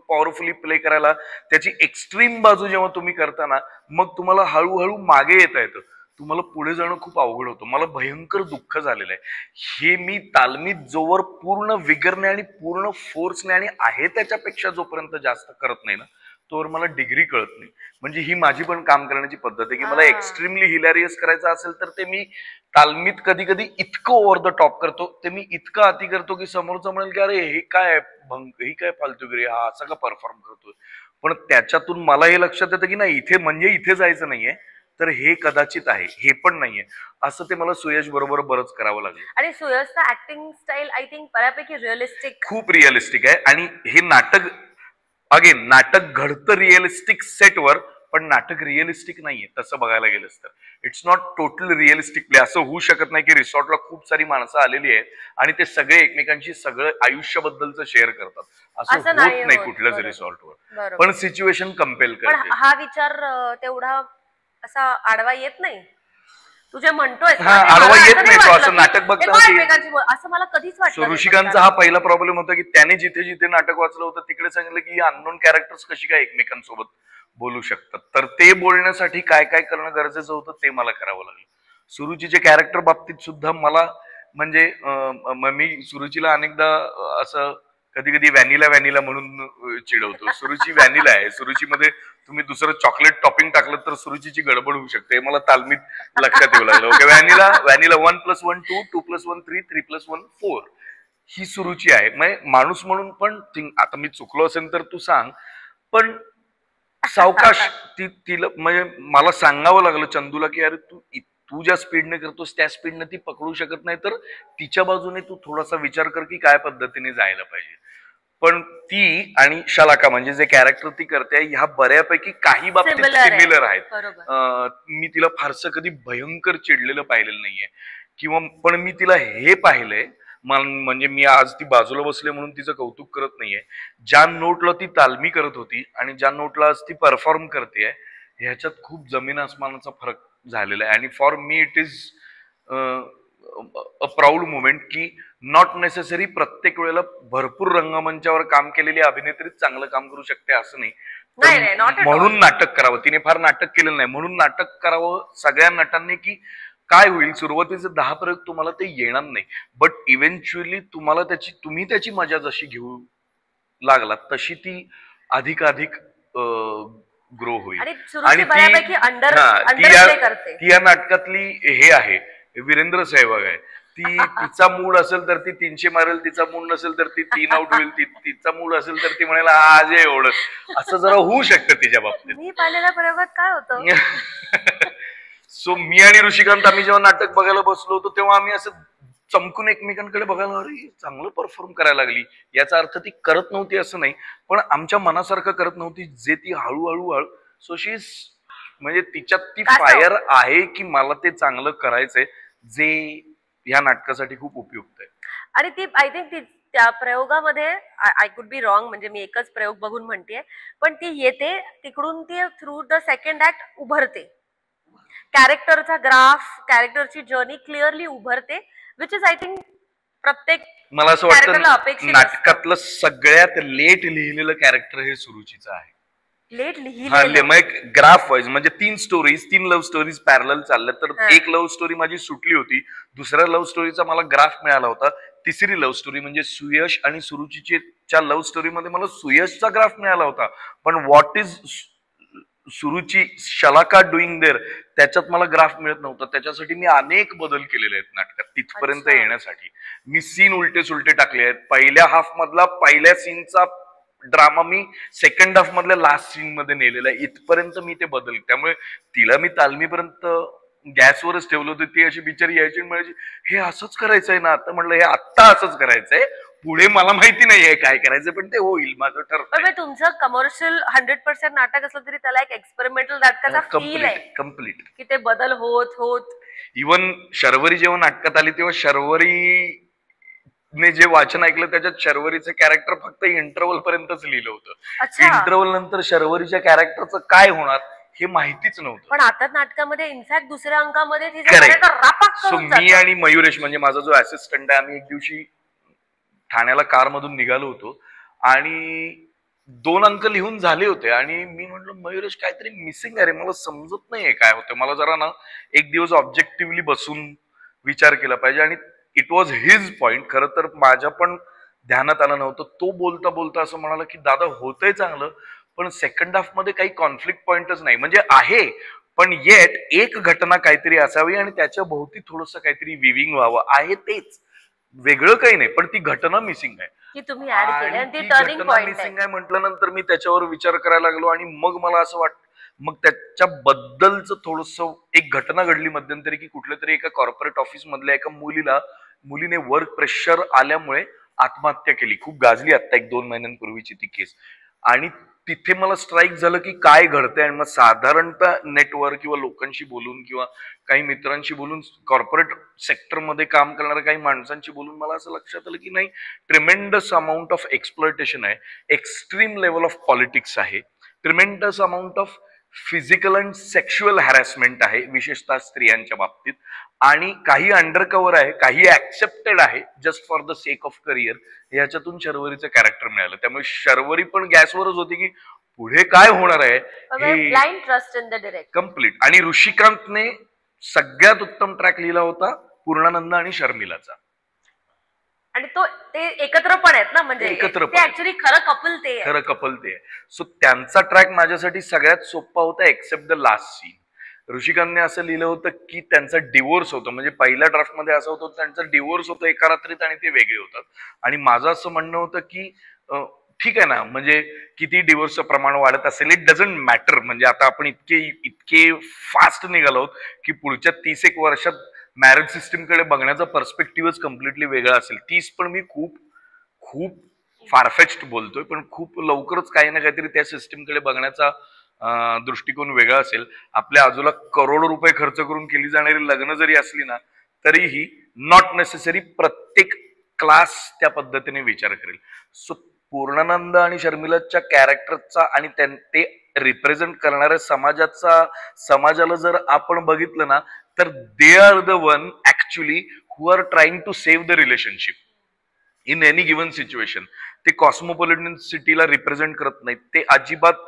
पॉवरफुली प्ले करायला, त्याची एक्स्ट्रीम बाजू जेव्हा तुम्ही करताना मग तुम्हाला हळूहळू मागे येता येतं, तुम्हाला पुढे जाणं खूप अवघड होतं. मला भयंकर दुःख झालेलं आहे. हे मी तालमीत जोवर पूर्ण विगरने आणि पूर्ण फोर्सने आणि आहे त्याच्यापेक्षा जोपर्यंत जास्त करत नाही ना, तोवर मला डिग्री कळत नाही. म्हणजे ही माझी पण काम करण्याची पद्धत आहे की मला एक्स्ट्रीमली हिलॅरियस करायचं असेल तर ते मी तालमीत कधी कधी इतकं ओव्हर द टॉप करतो, ते मी इतकं अति करतो की समोरचं म्हणेल की अरे हे काय ही काय फालतूगिरी, हा असा का परफॉर्म करतोय. पण त्याच्यातून मला हे लक्षात येतं की नाही, इथे जायचं नाहीये, तर हे कदाचित आहे, हे पण नाहीये. असं ते मला सुयश बरोबर बरंच करावं लागलं. आणि सुयशचा ऍक्टिंग स्टाईल आय थिंक बऱ्यापैकी रिअलिस्टिक, खूप रिअलिस्टिक आहे. आणि हे नाटक घडतं रिअलिस्टिक सेटवर, पण नाटक रिअलिस्टिक नाहीये तसं बघायला गेलंच तर. It's not total realistic play. असं होऊ शकत नाही की रिसॉर्टला खूप सारी माणसं आलेली आहेत आणि ते सगळे एकमेकांशी सगळं आयुष्याबद्दलचं शेअर करतात, असं होत नाही कुठल्याच रिसॉर्टवर. पण सिच्युएशन कंपेल करते. हा विचार तेवढा असा आडवा येत नाही, तुझे म्हणतोय आडवा येत नाही तो, असं नाटक बघताना असं मला कधीच वाटलं. ऋषिकांचा हा पहिला प्रॉब्लेम होता की त्याने जिथे जिथे नाटक वाचलं होतं तिकडे सांगितलं की अननोन कॅरेक्टर्स कशी काय एकमेकांसोबत बोलू शकतात, तर ते बोलण्यासाठी काय काय करणं गरजेचं होतं ते मला करावं लागलं. सुरुचीचे कॅरेक्टर बाबतीत सुद्धा मला म्हणजे मी सुरुचीला अनेकदा असं कधी कधी व्हॅनिला म्हणून चिडवतो. सुरुची व्हॅनिला आहे, सुरुचीमध्ये तुम्ही दुसरं चॉकलेट टॉपिंग टाकलं तर सुरुचीची गडबड होऊ शकते, मला तालमीत लक्षात येऊ लागलं. ओके, व्हॅनिला 1+1 2, 2+1 3, 3+1 4 ही सुरुची आहे. म्हणजे माणूस म्हणून पण आता मी चुकलो असेल तर तू सांग, पण सावकाश तिला म्हणजे मला सांगावं लागलं चंदूला की अरे तू ज्या स्पीडने करतोस त्या स्पीडने ती पकडू शकत नाही, तर तिच्या बाजूने तू थोडासा विचार कर की काय पद्धतीने जायला पाहिजे. पण ती आणि शलाका म्हणजे जे कॅरेक्टर ती करते ह्या बऱ्यापैकी काही बाबतीत सिमिलर आहेत. मी तिला फारसं कधी भयंकर चिडलेलं पाहिलेलं नाहीये, किंवा पण मी तिला हे पाहिलंय, म्हणजे मी आज ती बाजूला बसले म्हणून तिचं कौतुक करत नाहीये. ज्या नोटला ती तालमी करत होती आणि ज्या नोटला आज ती परफॉर्म करते ह्याच्यात खूप जमीन आसमानाचा फरक झालेला आहे. आणि for me it is a proud moment की नॉट नेसेसरी प्रत्येक वेळेला भरपूर रंगमंचावर काम केलेली अभिनेत्रीच चांगलं काम करू शकते असं नाही. म्हणून नाटक करावं, तिने फार नाटक केलेलं नाही म्हणून नाटक करावं सगळ्या नटांनी. की काय होईल, सुरुवातीचे 10 प्रयोग तुम्हाला ते येणार नाही, बट इव्हेंच्युअली तुम्ही त्याची मजा जशी घेऊ लागला तशी ती अधिकाधिक ग्रो होईल. आणि ती या नाटकातली हे आहे वीरेंद्र सहवाग आहे. तिचा मूड असेल तर ती 300 मारेल, तिचा मूड नसेल तर ती 3 आउट होईल, तिचा मूड असेल तर ती म्हणेल आज एवढं, असं जरा होऊ शकतं तिच्या बाबतीत. मी पाहिलेल्या प्रयोगात काय होतं सो मी आणि ऋषिकांत आम्ही जेव्हा नाटक बघायला बसलो होतो तेव्हा आम्ही असं चमकून एकमेकांकडे बघायला, अरे चांगलं परफॉर्म करायला लागली. याचा अर्थ ती करत नव्हती असं नाही, पण आमच्या मनासारखं करत नव्हती, जे ती हळूहळू सो शी म्हणजे तिच्यात ती फायर आहे की मला ते चांगलं करायचंय, जे ह्या नाटकासाठी खूप उपयुक्त आहे. आणि ती आय थिंक त्या प्रयोगामध्ये आय कुड बी रॉंग, म्हणजे मी एकच प्रयोग बघून म्हणतेय, पण ती येते तिकडून ती थ्रू द सेकंड ऍक्ट उभरते, कॅरेक्टरचा ग्राफ, कॅरेक्टरची जर्नी क्लिअरली उभरते, विच इज आय थिंक प्रत्येक मला असं वाटतं नाटकातलं सगळ्यात लेट लिहिलेलं कॅरेक्टर हे सुरुचीचं आहे. लेट लिहिलेलं ग्राफ वाईज म्हणजे 3 लव्ह स्टोरीज पॅरलल चालल्या, तर एक लव्ह स्टोरी माझी सुटली होती, दुसऱ्या लव्ह स्टोरीचा मला ग्राफ मिळाला होता, तिसरी लव्ह स्टोरी म्हणजे सुयश आणि सुरुचीच्या लव्ह स्टोरीमध्ये मला सुयशचा ग्राफ मिळाला होता, पण what is Suruchi Shalaka doing there त्याच्यात मला ग्राफ मिळत नव्हता. त्याच्यासाठी मी अनेक बदल केलेले आहेत नाटकात तिथपर्यंत येण्यासाठी. मी सीन उलटे सुलटे टाकले आहेत. पहिल्या हाफ मधला पहिल्या सीनचा ड्रामा मी सेकंड हाफ मधल्या लास्ट सीन मध्ये नेलेला आहे, इथपर्यंत मी ते बदल. त्यामुळे तिला मी तालमीपर्यंत गॅसवरच ठेवलं होतं, ती अशी बिचारी यायची आणि म्हणायची हे असंच करायचंय ना. आता म्हणलं हे आत्ता असंच करायचंय, पुढे मला माहिती नाहीये काय करायचं, पण ते होईल, माझं ठरतं. तुमचं कमर्शियल 100% नाटक असलं तरी त्याला एक एक्सपेरिमेंटल नाटकाचा फील आहे, कम्प्लीट की ते बदल होत होत. इवन शर्वरी जेव्हा नाटकात आली तेव्हा शर्वरी ने जे वाचन ऐकलं त्याच्यात शर्वरीचं कॅरेक्टर फक्त इंटरव्हल पर्यंतच लिहिलं होतं. इंटरव्हल नंतर शर्वरीच्या कॅरेक्टरचं काय होणार हे माहितीच नव्हतं. पण आता नाटकामध्ये इनफॅक्ट दुसऱ्या अंकामध्ये मी आणि मयुरेश म्हणजे माझा जो असिस्टंट आहे, आम्ही एक दिवशी ठाण्याला कारमधून निघालो होतो आणि 2 अंक लिहून झाले होते आणि मी म्हटलं मयुरेश काहीतरी मिसिंग आहे रे, मला समजत नाहीये काय होतं, मला जरा ना एक दिवस ऑब्जेक्टिव्हली बसून विचार केला पाहिजे. आणि इट वॉज हिज पॉइंट. खरं तर माझ्या पण ध्यानात आलं नव्हतं. तो बोलता बोलता असं म्हणाला की दादा होतंय चांगलं, पण सेकंड हाफ मध्ये काही कॉन्फ्लिक्ट पॉइंटच नाही, म्हणजे आहे पण येट एक घटना काहीतरी असावी आणि त्याच्या भोवती थोडंसं काहीतरी विविंग व्हावं, आहे तेच, वेगळं काही नाही, पण ती घटना मिसिंग आहे. की तुम्ही ऍड केली आणि ती टर्निंग पॉइंट मिसिंग आहे म्हटल्यानंतर मी त्याच्यावर विचार करायला लागलो आणि मग मला असं वाटतं, मग त्याच्याबद्दलच थोडस, एक घटना घडली मध्यंतरी की कुठल्या तरी एका कॉर्पोरेट ऑफिस मधल्या एका मुलीने वर्क प्रेशर आल्यामुळे आत्महत्या केली. खूप गाजली आता 1-2 महिन्यांपूर्वीची ती केस. आणि तिथे मला स्ट्राईक झालं की काय घडतंय. आणि मग साधारणतः नेटवर्क किंवा लोकांशी बोलून किंवा काही मित्रांशी बोलून, कॉर्पोरेट सेक्टरमध्ये काम करणाऱ्या काही माणसांशी बोलून मला असं लक्षात आलं की नाही, ट्रिमेंडस अमाऊंट ऑफ एक्सप्लॉयटेशन आहे, एक्स्ट्रीम लेवल ऑफ पॉलिटिक्स आहे, tremendous amount of physical and sexual harassment आहे, विशेषतः स्त्रियांच्या बाबतीत. आणि काही अंडरकव्हर आहे, काही ऍक्सेप्टेड आहे just for the sake of career. ह्याच्यातून शर्वरीचं कॅरेक्टर मिळालं. त्यामुळे शर्वरी पण गॅसवरच होती की पुढे काय होणार आहे, blind trust in the director. Complete. आणि ऋषिकांतने सगळ्यात उत्तम ट्रॅक लिहिला होता पूर्णानंद आणि शर्मिलाचा. आणि ते एकत्र पण आहेत ना, म्हणजे एकत्र ते ऍक्च्युअली खरं कपल ते. सो त्यांचा ट्रॅक माझ्यासाठी सगळ्यात सोपा होता एक्सेप्ट द लास्ट सीन. ऋषिकांतने असं लिहिलं होतं की त्यांचा डिवोर्स होतं, म्हणजे पहिल्या ड्राफ्ट मध्ये असं होतं त्यांचा डिवोर्स होतं एका रात्रीत आणि ते वेगळे होतात. आणि माझं असं म्हणणं होतं की ठीक आहे ना, म्हणजे किती डिवोर्सचं प्रमाण वाढत असेल, इट डझंट मॅटर. म्हणजे आता आपण इतके फास्ट निघालो आहोत की पुढच्या 30 वर्षात मॅरेज सिस्टीम कडे बघण्याचा पर्स्पेक्टिव्हच कम्प्लिटली वेगळा असेल. 30 पण मी खूप फारफेच्ड बोलतोय, पण खूप लवकरच काही ना काहीतरी त्या सिस्टीम कडे बघण्याचा दृष्टिकोन वेगळा असेल. आपल्या आजूला करोडो रुपये खर्च करून केली जाणारी लग्न जरी असली ना, तरीही नॉट नेसेसरी प्रत्येक क्लास त्या पद्धतीने विचार करेल. सो पूर्णानंद आणि शर्मिलाच्या कॅरेक्टरचा आणि ते रिप्रेझेंट करणाऱ्या समाजाला जर आपण बघितलं ना, तर they are the one actually who are trying to save the relationship in any given situation. ते कॉस्मोपॉलिटन सिटीला रिप्रेझेंट करत नाहीत, ते अजिबात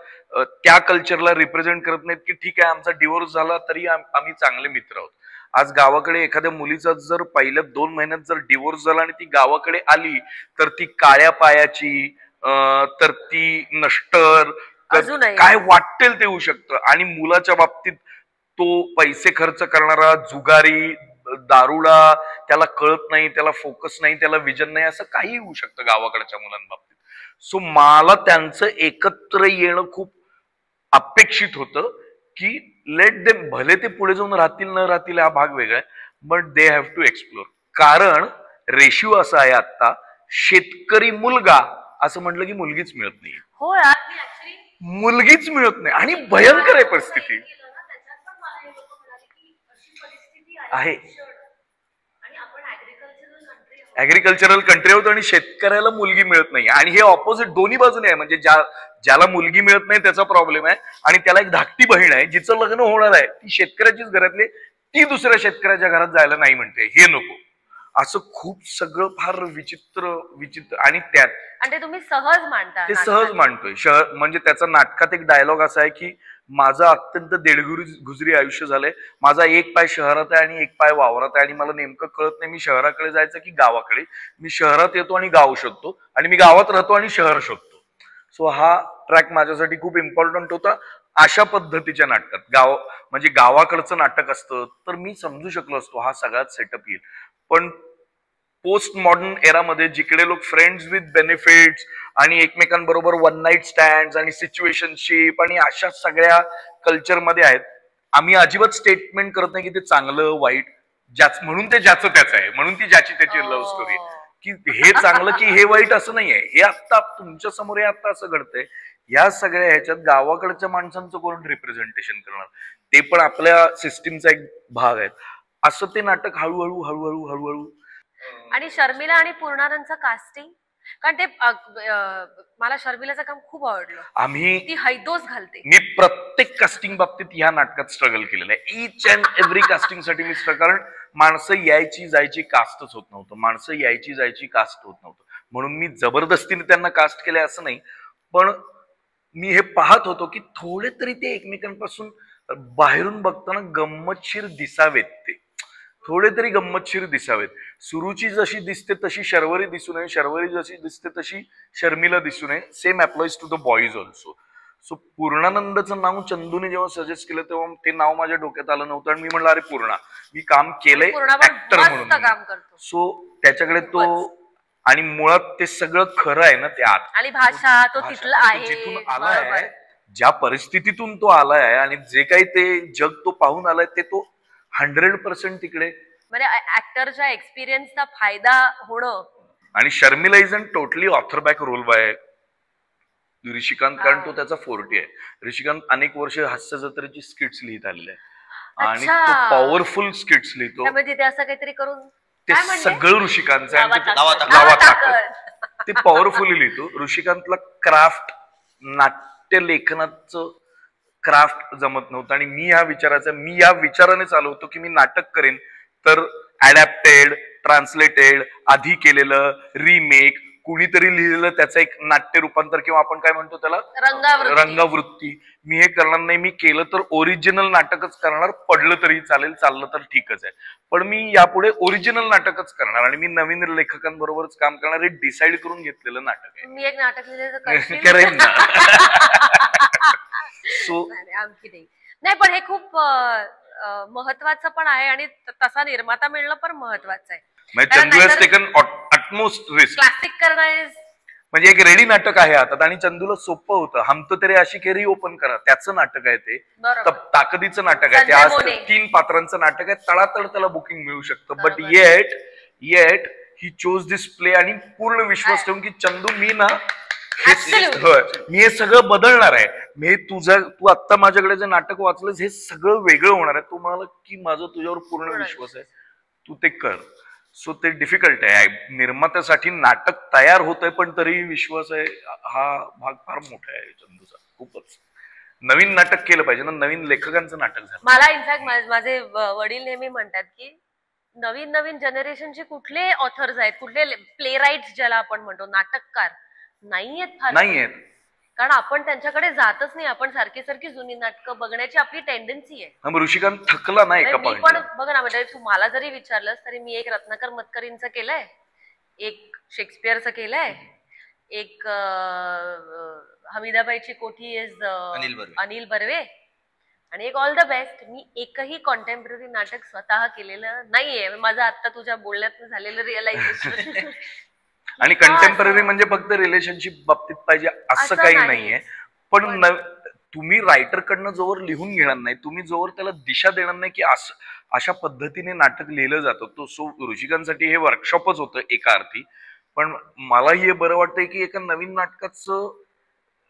त्या कल्चरला रिप्रेझेंट करत नाहीत की ठीक आहे आमचा डिवोर्स झाला तरी आम्ही चांगले मित्र आहोत. आज गावाकडे एखाद्या मुलीचा जर पहिल्या 2 महिन्यात जर डिवोर्स झाला आणि ती गावाकडे आली तर ती काळ्या पायाची, तर ती नष्टर, काय वाटेल ते होऊ शकतं. आणि मुलाच्या बाबतीत तो पैसे खर्च करणारा, जुगारी, दारुडा, त्याला कळत नाही, त्याला फोकस नाही, त्याला विजन नाही, असं काही होऊ शकतं गावाकडच्या मुलांबाबतीत. सो मला त्यांचं एकत्र येणं खूप अपेक्षित होतं की लेट देम, भले ते पुढे जाऊन राहतील न राहतील हा भाग वेगळा आहे, but they have to explore. कारण रेशिओ असा आहे आता, शेतकरी मुलगा असं म्हटलं की मुलगीच मिळत नाही. हो, मुलगीच मिळत नाही आणि भयंकर आहे परिस्थिती आहे. ऍग्रिकल्चरल कंट्री आहोत आणि शेतकऱ्याला मुलगी मिळत नाही. आणि हे ऑपोजिट दोन्ही बाजूने आहे. म्हणजे ज्याला मुलगी मिळत नाही त्याचा प्रॉब्लेम आहे आणि त्याला एक धाकटी बहीण आहे जिचं लग्न होणार आहे, ती शेतकऱ्याचीच घरातली, ती दुसऱ्या शेतकऱ्याच्या घरात जायला नाही म्हणते, हे नको. असं खूप सगळं फार विचित्र आणि ते तुम्ही सहज मांडता. ते सहज मांडतोय. म्हणजे त्याचा नाटकात एक डायलॉग असा आहे की माझं अत्यंत देडगुजरी आयुष्य झालंय, माझा एक पाय शहरात आहे आणि एक पाय वावरात आहे आणि मला नेमकं कळत नाही मी शहराकडे जायचं की गावाकडे. मी शहरात येतो आणि गाव शोधतो आणि मी गावात राहतो आणि शहर शोधतो. सो हा ट्रॅक माझ्यासाठी खूप इम्पॉर्टंट होता. अशा पद्धतीच्या नाटकात म्हणजे गावाकडचं नाटक असतं तर मी समजू शकलो असतो हा सगळ्यात सेटअप येईल. पण पोस्ट मॉडर्न एरामध्ये जिकडे लोक फ्रेंड्स विथ बेनिफिट्स आणि एकमेकांबरोबर वन नाईट स्टँड आणि सिच्युएशनशिप आणि अशा सगळ्या कल्चरमध्ये आहेत, आम्ही अजिबात स्टेटमेंट करत नाही की ते चांगलं वाईट, म्हणून ते ज्याचं त्याचं आहे, म्हणून ती ज्याची त्याची लव्ह स्टोरी आहे की हे चांगलं की हे वाईट असं नाहीये. हे आता तुमच्या समोर हे आता असं घडतंय. या सगळ्या ह्याच्यात गावाकडच्या माणसांचं कोण रिप्रेझेंटेशन करणार, ते पण आपल्या सिस्टीमचा एक भाग आहे. असं ते नाटक हळूहळू हळूहळू हळूहळू. आणि शर्मिला आणि पूर्णानंदचं कास्टिंग, कारण ते मला शर्मिलाचं काम खूप आवडलं. आम्ही ती हैदोस घालते. मी प्रत्येक कास्टिंग बाबतीत या नाटकात स्ट्रगल केलेलं आहे. ईच अँड एव्हरी कास्टिंग साठी मी कारण माणसं यायची जायची कास्टच होत नव्हतं, माणसं यायची जायची कास्ट होत नव्हतं, म्हणून मी जबरदस्तीने त्यांना कास्ट केले असं नाही. पण मी हे पाहत होतो की थोडे तरी ते एकमेकांपासून बाहेरून बघताना गंमतशीर दिसावेत, ते थोडे तरी गंमतशीर दिसावेत. सुरुची जशी दिसते तशी शर्वरी दिसू नये, शर्वरी जशी दिसते तशी शर्मिला दिसू नये. Same applies to the boys also. So पूर्णानंदचं नाव चंदूने जेव्हा सजेस्ट केलं तेव्हा ते नाव माझ्या डोक्यात आलं नव्हतं आणि मी म्हणलं अरे पूर्णा, मी काम केलंय ऍक्टर म्हणून. सो त्याच्याकडे तो, आणि मुळात ते सगळं खरं आहे ना ते आत, आणि भाषा तो तिथला आहे, जिथून आलाय, ज्या परिस्थितीतून तो आलाय आणि जे काही ते जग तो पाहून आलाय ते तो 100% तिकडे, म्हणजे ऍक्टरच्या एक्सपिरियन्सचा फायदा होणं. आणि Sharmila is an totally author back role by Rishikant, कारण तो त्याचा फोर्टी आहे. ऋषिकांत अनेक वर्ष हास्य जत्रेची स्किट्स लिहित आलेले आहे आणि तो पॉवरफुल स्किट्स लिहितो. तिथे असं काहीतरी करून ते सगळं ऋषिकांतचं ते पॉवरफुली लिहितो. ऋषिकांतला क्राफ्ट, नाट्य लेखनाचं क्राफ्ट जमत नव्हतं आणि मी या विचाराने चालू होतो की मी नाटक करेन तर ऍडॅप्टेड, ट्रान्सलेटेड, आधी केलेलं, रिमेक, कुणीतरी लिहिलेलं त्याचं एक नाट्य रूपांतर किंवा आपण काय म्हणतो त्याला रंगवृत्ती. मी हे करणार नाही. मी केलं तर ओरिजिनल नाटकच करणार, पडलं तरी चालेल, चाललं तर ठीकच आहे, पण मी यापुढे ओरिजिनल नाटकच करणार आणि मी नवीन लेखकांबरोबरच काम करणार, हे डिसाईड करून घेतलेलं नाटक आहे. मी एक नाटक लिहिलं करेन ना. सो नाही, पण हे खूप महत्वाचं पण आहे आणि तसा निर्माता मिळणं पण महत्वाचं आहे. Chandu has taken utmost risk. Classic करणं म्हणजे एक रेडी नाटक आहे हातात आणि चंदूला सोपं होतं. हम तो तेरे आशिकी ओपन करा, त्याचं नाटक आहे ते, ताकदीचं नाटक आहे ते, आज 3 पात्रांचं नाटक आहे, तळातळ त्याला बुकिंग मिळू शकतं. But yet he chose this play आणि पूर्ण विश्वास ठेवून की चंदू मी हे सगळं बदलणार आहे. तू आता माझ्याकडे जे नाटक वाचलंस हे सगळं वेगळं होणार आहे. तू म्हणाला की माझा तुझ्यावर पूर्ण विश्वास आहे, तू ते कर. सो ते डिफिकल्ट आहे निर्मात्यासाठी. नाटक तयार होतंय पण तरी विश्वास आहे, हा भाग फार मोठा आहे चंदूचा. खूपच नवीन नाटक केलं पाहिजे ना, नवीन लेखकांचं नाटक झालं. मला इनफॅक्ट माझे वडील नेहमी म्हणतात की नवीन जनरेशनचे कुठले ऑथर्स आहेत, कुठले प्ले राईट्स ज्याला आपण म्हणतो, नाटककार नाहीयेत, कारण आपण त्यांच्याकडे जातच नाही. आपण सारखी जुनी नाटकं बघण्याची आपली टेंडन्सी आहे. ऋषिकांत थकला नाही का? मी पण बघ ना, म्हणजे तू मला जरी विचारलंस तरी मी एक रत्नाकर मतकरींचं केलंय, एक शेक्सपियरचं केलंय, एक हमीदाबाईची कोठी इज अनिल बर्वे, आणि एक ऑल द बेस्ट. मी एकही कॉन्टेम्पररी नाटक स्वतः केलेलं नाहीये. माझं आता तुझ्या बोलण्यात झालेलं रिअलायझेशन. आणि कंटेम्पररी म्हणजे फक्त रिलेशनशिप बाबतीत पाहिजे असं काही नाहीये. पण तुम्ही रायटर कडनं जोवर लिहून घेणार नाही, तुम्ही जोवर त्याला दिशा देणार नाही की अशा पद्धतीने नाटक लिहिलं जातं, तो सो ऋषिकांसाठी हे वर्कशॉपच होतं एका अर्थी. पण मलाही हे बरं वाटतंय की एका नवीन नाटकाचं,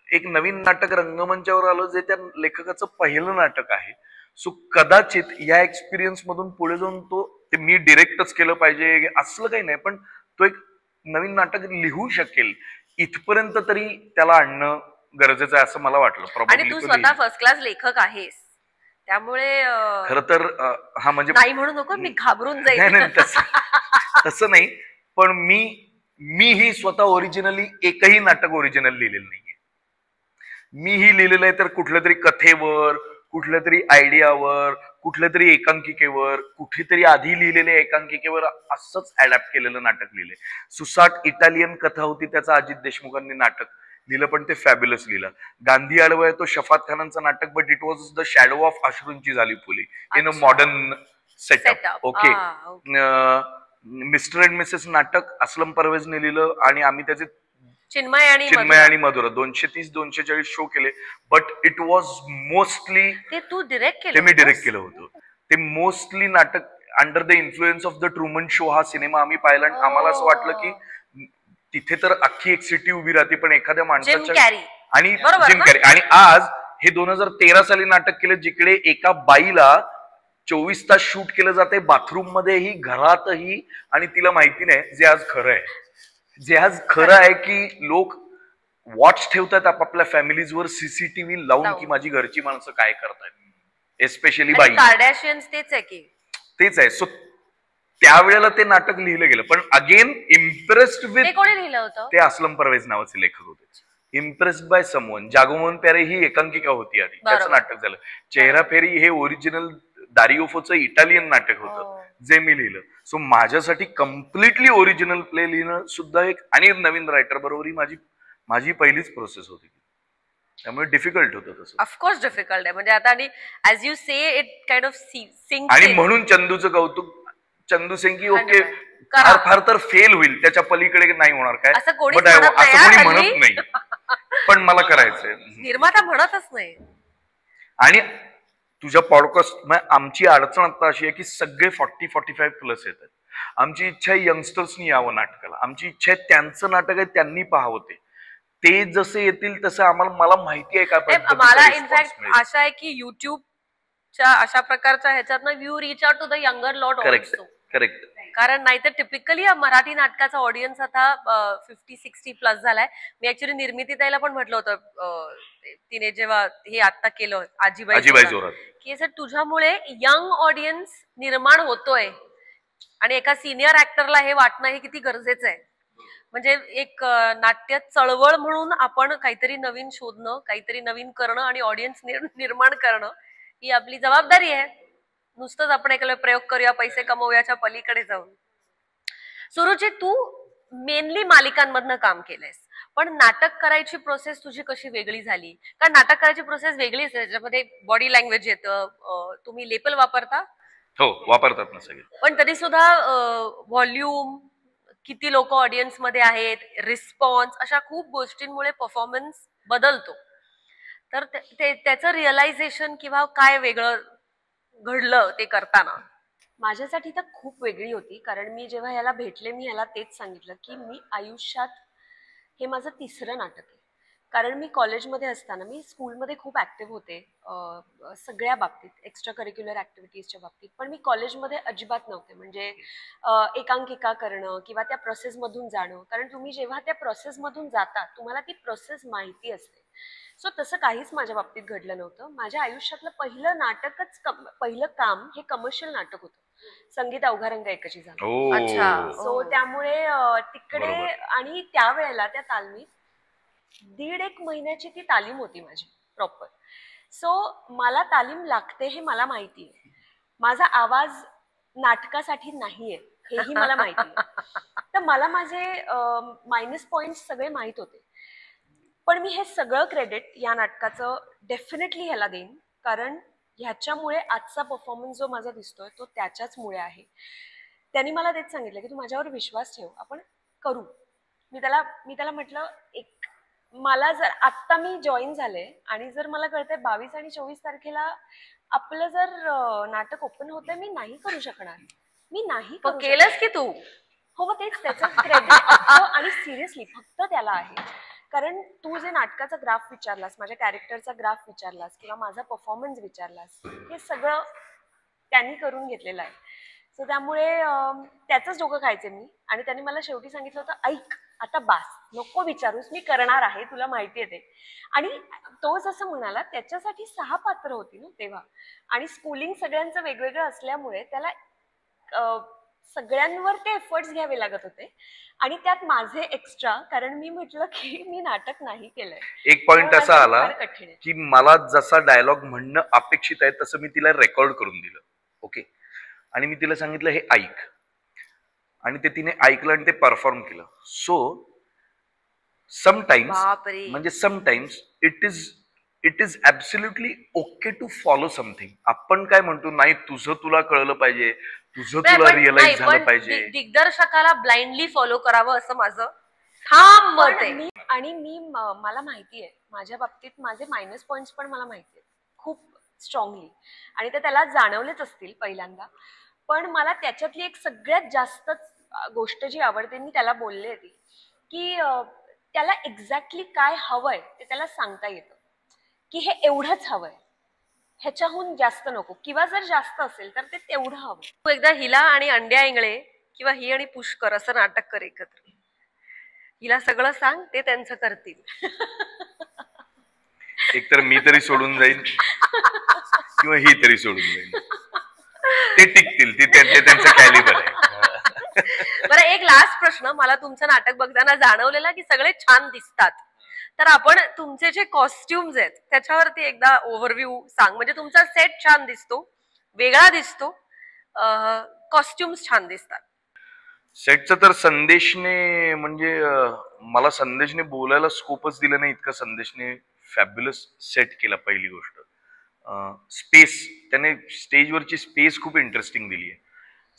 एक नवीन नाटक रंगमंचावर आलं जे त्या लेखकाचं पहिलं नाटक आहे. सो कदाचित या एक्सपिरियन्स मधून पुढे जाऊन ते मी डिरेक्टच केलं पाहिजे असलं काही नाही, पण तो एक नवीन नाटक लिहू शकेल इथपर्यंत तरी त्याला आणणं गरजेचं आहे असं मला वाटलं. आणि तू स्वतः फर्स्ट क्लास लेखक आहेस, त्यामुळे खर तर हा म्हणजे नाही म्हणू नको, मी घाबरून जाईल. तसं नाही, पण मी ही स्वतः ओरिजिनली एकही नाटक ओरिजिनल लिहिलेलं नाहीये. मी ही लिहिलेलं आहे तर कुठल्या तरी कथेवर, कुठल्या तरी आयडियावर, कुठल्या तरी एकांकिकेवर, कुठेतरी आधी लिहिलेल्या एकांकिकेवर असंच अडॅप्ट केलेलं नाटक लिहिलंय. सुसाट इटालियन कथा होती, त्याचं अजित देशमुखांनी नाटक लिहिलं, पण ते फॅब्युलस लिहिलं. गांधी आडवं आहे तो शफात खानांचं नाटक, but it was the shadow of अश्रूंची झाली फुली in a modern setup. Okay. Mister and missus नाटक असलम परवेजने लिहिलं आणि आम्ही त्याचे चिन्मय आणि मधुरा 230-240 शो केले, बट इट वॉज मोस्टली ते तू डिरेक्ट केलं. ते मी डिरेक्ट केलं होतं. ते मोस्टली नाटक under the influence of the Truman show हा सिनेमा आम्ही पाहिला आणि आम्हाला असं वाटलं की तिथे तर अख्खी एक सिटी उभी राहते, पण एखाद्या माणसाच्या आणि जिम कॅरी. आणि आज हे 2013 साली नाटक केलं जिकडे एका बाईला 24 तास शूट केलं जाते, बाथरूम मध्येही, घरातही, आणि तिला माहिती नाही. जे आज खरं आहे की लोक वॉच ठेवतात आपापल्या फॅमिलीजवर सीसीटीव्ही लावून की माझी घरची माणसं काय करतायत, एस्पेशली बाई. कार्डाशियन्स तेच आहे की तेच आहे. सो त्यावेळेला ते नाटक लिहिलं गेलं, पण अगेन इम्प्रेस्ड विथ. कोणी लिहिलं होतं? ते असलम परवेज नावाचे लेखक होते. Impressed by someone. Jagomohan Pyare ही एकांकिका होती आधी, त्याचं नाटक झालं. चेहरा फेरी हे ओरिजिनल दारियोफोचं इटालियन नाटक होतं जे मी लिहिलं. सो माझ्यासाठी कम्प्लिटली ओरिजिनल प्ले लिहिणं सुद्धा एक, आणि नवीन रायटर बरोबर ही माझी पहिलीच प्रोसेस होती, त्यामुळे डिफिकल्ट होतं तसं. ऑफकोर्स डिफिकल्ट आहे म्हणजे आता, आणि as you say it kind of sync. आणि म्हणून चंदूचं कौतुक, चंदू सिंग की ओके फार तर फेल होईल, त्याच्या पलीकडे नाही होणार काय, असं कोणी म्हणत नाही, पण मला करायचंय. निर्माता म्हणतच नाही. आणि तुझ्या पॉडकास्ट आमची अडचण आता अशी आहे की सगळे 40-45 प्लस येतात. आमची इच्छा आहे यंगस्टर्सनी यावं नाटकाला, आमची इच्छा आहे त्यांचं नाटक आहे त्यांनी पाहावं, ते जसे येतील तसं मला माहिती आहे काय. मला इनफॅक्ट आशा आहे की युट्यूबच्या अशा प्रकारच्या ह्याच्यातनं you reach out to the younger lot also. Correct. कारण नाहीतर टिपिकली मराठी नाटकाचा ऑडियन्स आता 50-60 प्लस झालाय. मी ऍक्च्युली निर्मिती ताईला पण म्हटलं होतं, तिने जेव्हा हे आता केलं आजीबाई जोरात, की सर तुझ्यामुळे यंग ऑडियन्स निर्माण होतोय आणि एका सिनियर ऍक्टरला हे वाटणं हे किती गरजेचं आहे. म्हणजे एक नाट्य चळवळ म्हणून आपण काहीतरी नवीन शोधणं, काहीतरी नवीन करणं आणि ऑडियन्स निर्माण करणं ही आपली जबाबदारी आहे. नुसतंच आपण एखादा प्रयोग करूया, पैसे कमवूयाच्या पलीकडे जाऊन. सुरुची, तू मेनली मालिकांमधनं काम केलंयस, पण नाटक करायची प्रोसेस तुझी कशी वेगळी झाली? कारण नाटक करायची प्रोसेस वेगळीच आहे, ज्याच्यामध्ये बॉडी लँग्वेज येतं. तुम्ही लेपल वापरता? हो, वापरतात ना सगळे. पण तरी सुद्धा व्हॉल्यूम, किती लोक ऑडियन्स मध्ये आहेत, रिस्पॉन्स, अशा खूप गोष्टींमुळे परफॉर्मन्स बदलतो. तर त्याचं रिअलायझेशन किंवा काय वेगळं घडलं ते करताना? माझ्यासाठी तर खूप वेगळी होती, कारण मी जेव्हा याला भेटले मी याला तेच सांगितलं की मी आयुष्यात हे माझं 3रं नाटक आहे. कारण मी कॉलेजमध्ये असताना मी स्कूलमध्ये खूप ऍक्टिव्ह होते सगळ्या बाबतीत, एक्स्ट्रा करिक्युलर ऍक्टिव्हिटीजच्या बाबतीत, पण मी कॉलेजमध्ये अजिबात नव्हते. म्हणजे एकांकिका करणं किंवा त्या प्रोसेसमधून जाणं, कारण तुम्ही जेव्हा त्या प्रोसेसमधून जाता तुम्हाला ती प्रोसेस माहिती असते. सो तसं काहीच माझ्या बाबतीत घडलं नव्हतं. माझ्या आयुष्यातलं पहिलं काम हे कमर्शियल नाटक होतं, संगीत अवघा रंग एकची झालं. अच्छा. सो त्यामुळे तिकडे आणि त्यावेळेला त्या तालमीत 1.5 महिन्याची ती तालीम होती माझी प्रॉपर. सो मला तालीम लागते हे मला माहिती आहे. माझा आवाज नाटकासाठी नाहीये हेही मला माहिती आहे. तर मला माझे मायनस पॉइंट सगळे माहित होते. पण मी हे सगळं क्रेडिट या नाटकाचं डेफिनेटली ह्याला देईन, कारण ह्याच्यामुळे आजचा परफॉर्मन्स जो माझा दिसतोय तो त्याच्याचमुळे आहे. त्यांनी मला तेच सांगितलं की तू माझ्यावर विश्वास ठेव, आपण करू. मी त्याला म्हटलं, एक मला जर आत्ता मी जॉईन झाले आणि जर मला कळतंय 22 आणि 24 तारखेला आपलं जर नाटक ओपन होतंय, मी नाही करू शकणार. मी नाही करू. केलंस की तू? हो, मग तेच त्याचं क्रेडिट आणि सिरियसली फक्त त्याला आहे. कारण तू जे नाटकाचा ग्राफ विचारलास, माझ्या कॅरेक्टरचा ग्राफ विचारलास किंवा माझा परफॉर्मन्स विचारलास, हे सगळं त्यांनी करून घेतलेलं आहे. सो त्यामुळे त्याचंच डोकं खायचे मी. आणि त्यांनी मला शेवटी सांगितलं होतं, ऐक आता बास, नको विचारूस, मी करणार आहे, तुला माहिती आहे ते. आणि तो जसं म्हणाला त्याच्यासाठी 6 पात्र होती ना तेव्हा, आणि स्कूलिंग सगळ्यांचं वेगवेगळं असल्यामुळे त्याला सगळ्यांवर ते एफर्ट्स घ्यावे लागत होते. आणि त्यात माझे एक्स्ट्रा, कारण मी म्हटलं की मी नाटक नाही केलंय. एक पॉइंट असा आला की मला जसा डायलॉग म्हणणं अपेक्षित आहे तसं मी तिला रेकॉर्ड करून दिलं. ओके. आणि मी तिला सांगितलं हे ऐक, आणि ते तिने ऐकलं आणि ते परफॉर्म केलं. So sometimes it is absolutely okay to follow something. आपण काय म्हणतो, नाही तुझं तुला कळलं पाहिजे, तुझं तुला रिअलाइज झालं पाहिजे. दिग्दर्शकाला ब्लाइंडली फॉलो करावं असं माझं ठाम मत आहे. आणि मला माहिती आहे माझ्या बाबतीत माझे मायनस पॉइंट्स पण मला माहिती आहेत खूप स्ट्रॉंगली, आणि ते त्याला जाणवलेच असतील पहिल्यांदा. पण मला त्याच्यातली एक सगळ्यात जास्त गोष्ट जी आवडते, मी त्याला बोलले होती की त्याला एक्झॅक्टली काय हवंय ते त्याला सांगता येतं, की हे एवढंच हवंय, ह्याच्याहून जास्त नको, किंवा जर जास्त असेल तर ते तेवढं हवं. तू एकदा हिला आणि अंड्या इंगळे किंवा ही आणि पुष्कर असं नाटक कर एकत्र. हिला सगळं सांग, ते त्यांचं करतील. एकतर मी तरी सोडून जाईन किंवा ही तरी सोडून जाईल, ते टिकतील, ते त्यांचं कॅलिबर आहे. बरं, एक लास्ट प्रश्न. मला तुमचं नाटक बघताना जाणवलेला की सगळे छान दिसतात, तर आपण तुमचे जे कॉस्ट्युम्स आहेत त्याच्यावरती एकदा ओव्हरव्ह्यू सांग. म्हणजे तुमचा सेट छान दिसतो, वेगळा दिसतो, कॉस्ट्युम्स छान दिसतात. सेटचं तर संदेशने, म्हणजे मला संदेशने बोलायला स्कोपच दिला नाही इतका संदेशने फॅब्युलस सेट केला. पहिली गोष्ट स्पेस, त्याने स्टेजवरची स्पेस खूप इंटरेस्टिंग दिली आहे.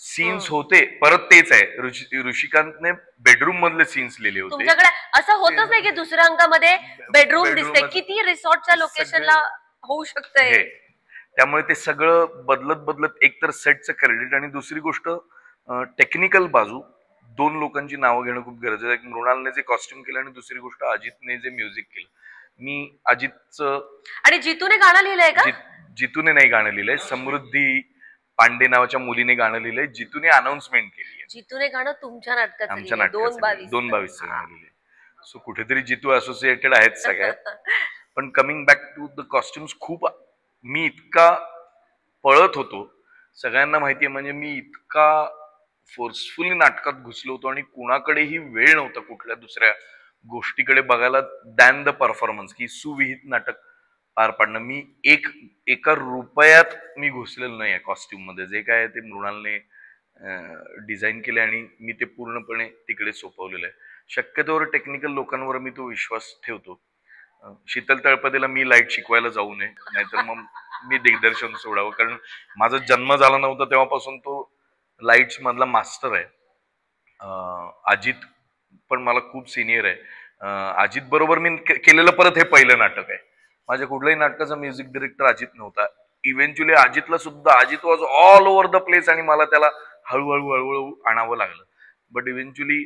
सीन्स होते, परत तेच आहे, ऋषिकांतने बेडरूम मधले सीन्स लिहिले होते. तुमच्याकडे असं होतच नाही की दुसऱ्या अंकामध्ये बेडरूम दिसते. किती रिसॉर्टच्या लोकेशनला होऊ शकतंय. त्यामुळे ते सगळं बदलत एक तर सेटचं क्रेडिट, आणि दुसरी गोष्ट टेक्निकल बाजू. दोन लोकांची नावं घेणं खूप गरजेचं आहे. मृणालने जे कॉस्ट्युम केलं आणि दुसरी गोष्ट अजितने जे म्युझिक केलं. मी अजितचं आणि जितूने गाणं लिहिलंय का? जितूने नाही गाणं लिहिलंय, समृद्धी पांडे नावाच्या मुलीने गाणं लिहिलंय. जितूने अनाउन्समेंट केली आहे. जितूने गाणं तुमच्या नाटकात, आमच्या नाटकात 222 गाणं लिहिलंय. सो कुठेतरी जितू असोसिएटेड आहेत सगळ्यात. पण coming back to the costumes, खूप मी इतका पळत होतो, सगळ्यांना माहितीये, म्हणजे मी इतका फोर्सफुली नाटकात घुसलो होतो आणि कुणाकडेही वेळ नव्हता कुठल्या दुसऱ्या गोष्टीकडे बघायला दॅन द परफॉर्मन्स, की सुविहित नाटक पार पाडणं. मी एका रुपयात मी घुसलेलो नाही कॉस्ट्युम मध्ये. जे काय ते मृणालने डिझाईन केले आणि मी ते पूर्णपणे तिकडे सोपवलेलं आहे. शक्यतोवर टेक्निकल लोकांवर मी तो विश्वास ठेवतो. शीतल तळपदेला मी लाईट शिकवायला जाऊ नये, नाहीतर मग मी दिग्दर्शन सोडावं, कारण माझा जन्म झाला नव्हता तेव्हापासून तो लाईट्स मधला मास्टर आहे. अजित पण मला खूप सिनियर आहे. अजित बरोबर मी केलेलं परत हे पहिलं नाटक आहे. माझ्या कुठल्याही नाटकाचा म्युझिक डिरेक्टर अजित नव्हता. इव्हेंच्युअली अजितला सुद्धा, Ajit was all over the place आणि मला त्याला हळूहळू आणावं लागलं. बट इव्हेंच्युअली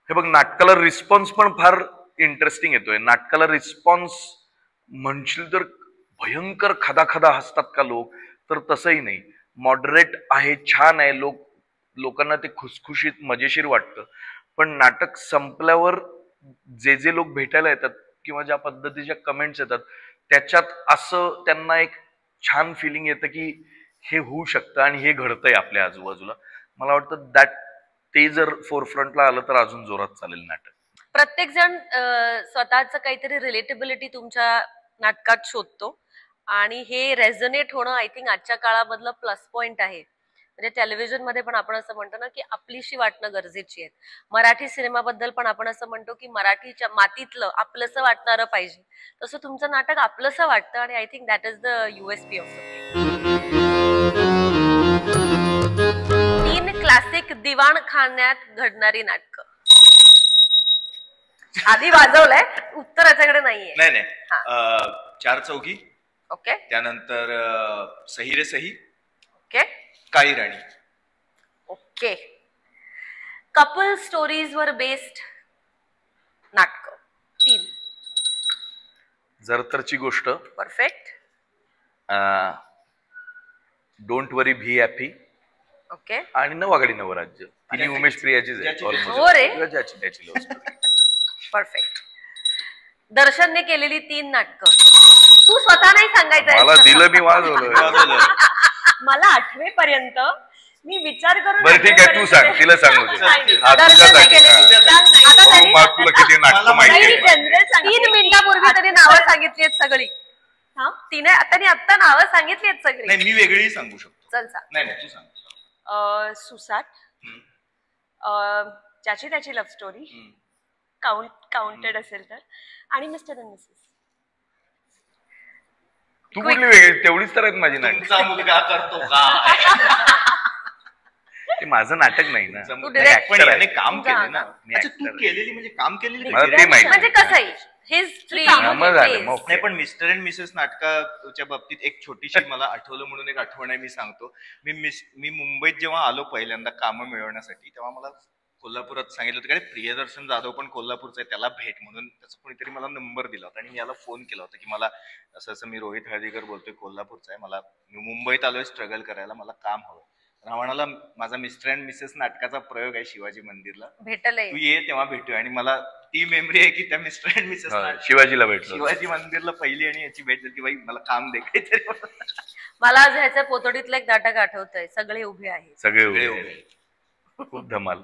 हे बघ, नाटकाला रिस्पॉन्स पण फार इंटरेस्टिंग येतोय. नाटकाला रिस्पॉन्स म्हणशील तर भयंकर खदा हसतात का लोक, तर तसंही नाही. मॉडरेट आहे, छान आहे, लोकांना ते खुसखुशीत मजेशीर वाटतं. पण नाटक संपल्यावर जे लोक भेटायला येतात किंवा ज्या पद्धतीच्या कमेंट्स येतात, त्याच्यात असं त्यांना एक छान फिलिंग येतं की हे होऊ शकतं आणि हे घडतंय आपल्या आजूबाजूला. मला वाटतं ते जर फोरफ्रंटला आलं तर अजून जोरात चालेल नाटक. प्रत्येक जण स्वतःच काहीतरी रिलेटेबिलिटी तुमच्या नाटकात शोधतो आणि हे रेझोनेट होणं आय थिंक आजच्या काळामधलं प्लस पॉइंट आहे. म्हणजे टेलिव्हिजन मध्ये पण आपण असं म्हणतो ना की आपलीशी वाटणं गरजेची आहे. मराठी सिनेमाबद्दल पण आपण असं म्हणतो की मराठीच्या मातीतलं आपलंसं वाटणारं पाहिजे. तसं तुमचं नाटक आपलंसं वाटतं आणि I think that is the USP of the 3 classic दिवाणखान्यात घडणारी नाटकं. आधी वाजवलंय, उत्तराच्याकडे नाहीये. नाही. 4 चौघी, ओके. त्यानंतर सही रे सही, okay. Kaali Rani, okay. Couple stories वर बेस्ड नाटक 3. जरतरची गोष्ट, परफेक्ट. डोंट वरी भी हॅपी, ओके. आणि नवागडी नवराज्य. तिन्ही उमेश प्रियाचीच आहे. हो रे, त्याची परफेक्ट. दर्शनने केलेली 3 नाटकं तू स्वतः नाही सांगायचं. मला दिलं, मी वाजवलं. मला आठवेपर्यंत मी विचार करून. बरं ठीक आहे, तू सांग, तिला सांगू दे. तुला किती नाटक माहिती आहे? 3 मिनिटापूर्वी तरी नावं सांगितली आहेत सगळी. त्यांनी आता नावं सांगितली आहेत सगळी. नाही, मी वेगळी सांगू शकतो. चल सांग. नाही तू सांग. सुसाट, ज्याची त्याची लव्ह स्टोरी काउंटेड असेल तर, आणि मिस्टर अँड मिसेस. तू कुठली वेगळी? तेवढीच तर आहेत माझी नाटक. मुलगा करतो का? माझं नाटक नाही ना, पण याने काम केलं ना. तू केलेली म्हणजे काम केलेली म्हणजे कसंही नाही. पण मिस्टर अँड मिसेस नाटकाच्या बाबतीत एक छोटीशी मला आठवलं म्हणून एक आठवण आहे, मी सांगतो. मी मुंबईत जेव्हा आलो पहिल्यांदा कामं मिळवण्यासाठी, तेव्हा मला कोल्हापुरात सांगितलं होतं, कारण प्रियदर्शन जाधव पण कोल्हापूरचा आहे, त्याला भेट म्हणून त्याचा कोणीतरी मला नंबर दिला होता आणि मी याला फोन केला होता की मला असं मी रोहित हळदीकर बोलतोय, कोल्हापूरचा आहे, मी मुंबईत आलोय स्ट्रगल करायला, मला काम हवं. हा म्हणाला माझा मिस्टर अँड मिसेस नाटकाचा प्रयोग आहे शिवाजी मंदिरला, भेटलंय, तू ये तेव्हा भेटूया. आणि मला ती मेमरी आहे की त्या मिस्टर अँड मिसेस शिवाजीला भेटलो, शिवाजी मंदिरला पहिली आणि याची भेट झाली, बाई मला काम दे काहीतरी. मला आज ह्याच्या पोतोडीतलं एक नाटक आठवतंय, सगळे उभे आहे. सगळे उभे, खूप धमाल.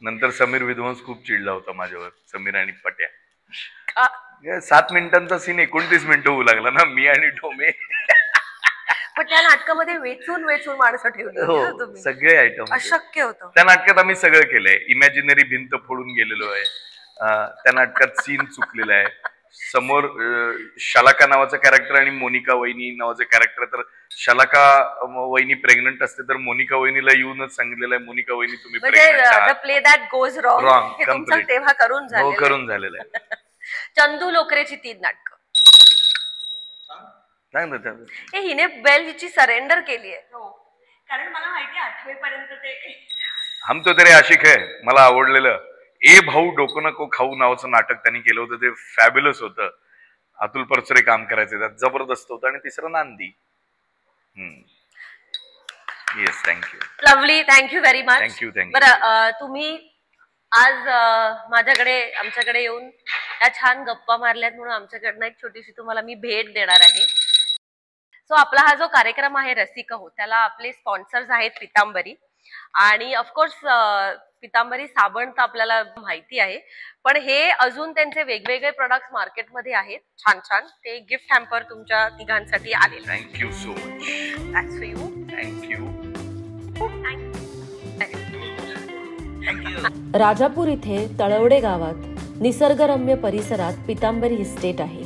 नंतर समीर विध्वंस खूप चिडला होता माझ्यावर, समीर आणि पट्या. 7 मिनिटांचा सीन 29 मिनिटं होऊ लागला ना, मी आणि टोमे. पण त्या नाटकामध्ये वेचून माणसं ठेवली. हो, सगळे आयटम अशक्य होतं. त्या नाटकात आम्ही सगळं केलंय. इमॅजिनरी भिंत फोडून गेलेलो आहे, त्या नाटकात सीन चुकलेला आहे. समोर शलाका नावाचं कॅरेक्टर आणि मोनिका वहिनी नावाचं कॅरेक्टर, तर शलाका वहिनी प्रेग्नंट असते तर मोनिका वहिनीला येऊनच सांगितलेलं आहे, मोनिका वहिनी तुम्ही प्ले दॅट गोज रॉंग तेव्हा करून झालेलं आहे. चंदू लोकरेची 3 नाटकं हिने बेलची सरेंडर केली आहे. कारण मला माहिती 8वी पर्यंत ते हम तो तेरे आशिक है, मला आवडलेलं ए भाऊ डोकं नको खाऊ नावाचं नाटक त्यांनी केलं होतं, ते फॅब्युलस होतं. अतुल परचुरे काम करायचे त्यात, जबरदस्त होतं. आणि तिसरं नांदी. Yes, thank you. Lovely, thank you very much. Thank you. बरं, तुम्ही आज आमच्याकडे येऊन त्या छान गप्पा मारल्यात म्हणून आमच्याकडनं एक छोटीशी तुम्हाला मी भेट देणार आहे. सो आपला हा जो कार्यक्रम आहे रसिक हो, त्याला आपले स्पॉन्सर्स आहेत पितांबरी, आणि ऑफकोर्स पितांबरी साबण तर आपल्याला माहिती आहे, पण हे अजून त्यांचे वेगवेगळे प्रोडक्ट्स मार्केटमध्ये आहेत छान छान. ते गिफ्ट हॅम्पर तुमच्या तिघांसाठी आले. Thank you so much. That's for you. Thank you. Rajapur इथे तळवडे गावात निसर्गरम्य परिसरात पितांबरी इस्टेट आहे.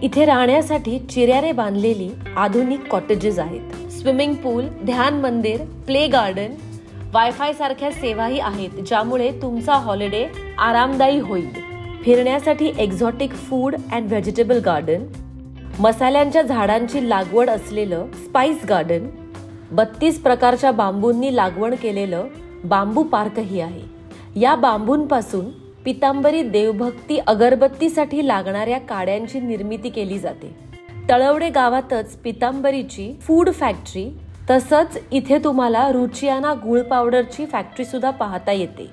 इथे राहण्यासाठी चिऱ्याने बांधलेली आधुनिक कॉटेजेस आहेत. स्विमिंग पूल, ध्यान मंदिर, प्ले गार्डन, वायफाय सारख्या सेवाही आहेत, ज्यामुळे तुमचा हॉलिडे आरामदायी होईल. फिरण्यासाठी exotic food and vegetable garden, मसाल्यांच्या झाडांची लागवड असलेलं स्पाइस गार्डन, 32 प्रकारच्या बांबूंनी लागवड केलेलं बांबू पार्कही आहे. या बांबूंपासून पितांबरी देवभक्ती अगरबत्तीसाठी लागणाऱ्या काड्यांची निर्मिती केली जाते. तळवडे गावातच पितांबरीची फूड फॅक्टरी, तसंच इथे तुम्हाला रुचियाना गुळ पावडरची फॅक्टरी सुद्धा पाहता येते.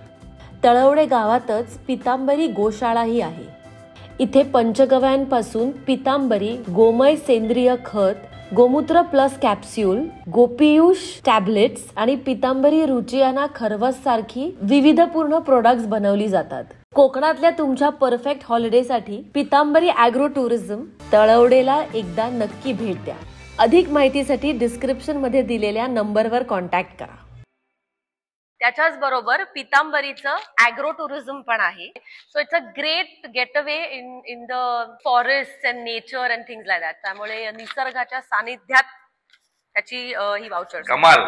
तळवडे गावातच पितांबरी गोशाळाही आहे. इथे पंचगव्यांपासून पितांबरी गोमय सेंद्रिय खत, गोमूत्र प्लस कॅप्स्यूल, गोपीयुष टॅबलेट्स आणि पितांबरी रुचियाना खरवस सारखी विविधपूर्ण प्रोडक्ट्स बनवली जातात. कोकणातल्या तुमच्या परफेक्ट हॉलिडेसाठी पितांबरी ॲग्रो टुरिझम तळवडेला एकदा नक्की भेट द्या. अधिक माहितीसाठी डिस्क्रिप्शन मध्ये दिलेल्या नंबरवर कॉन्टॅक्ट करा. त्याच्याच बरोबर पितांबरीचं ॲग्रो टुरिझम पण आहे. So it's a great get away in the forest and nature and things like that. त्यामुळे निसर्गाच्या सानिध्यात त्याची ही वाउचर कमाल.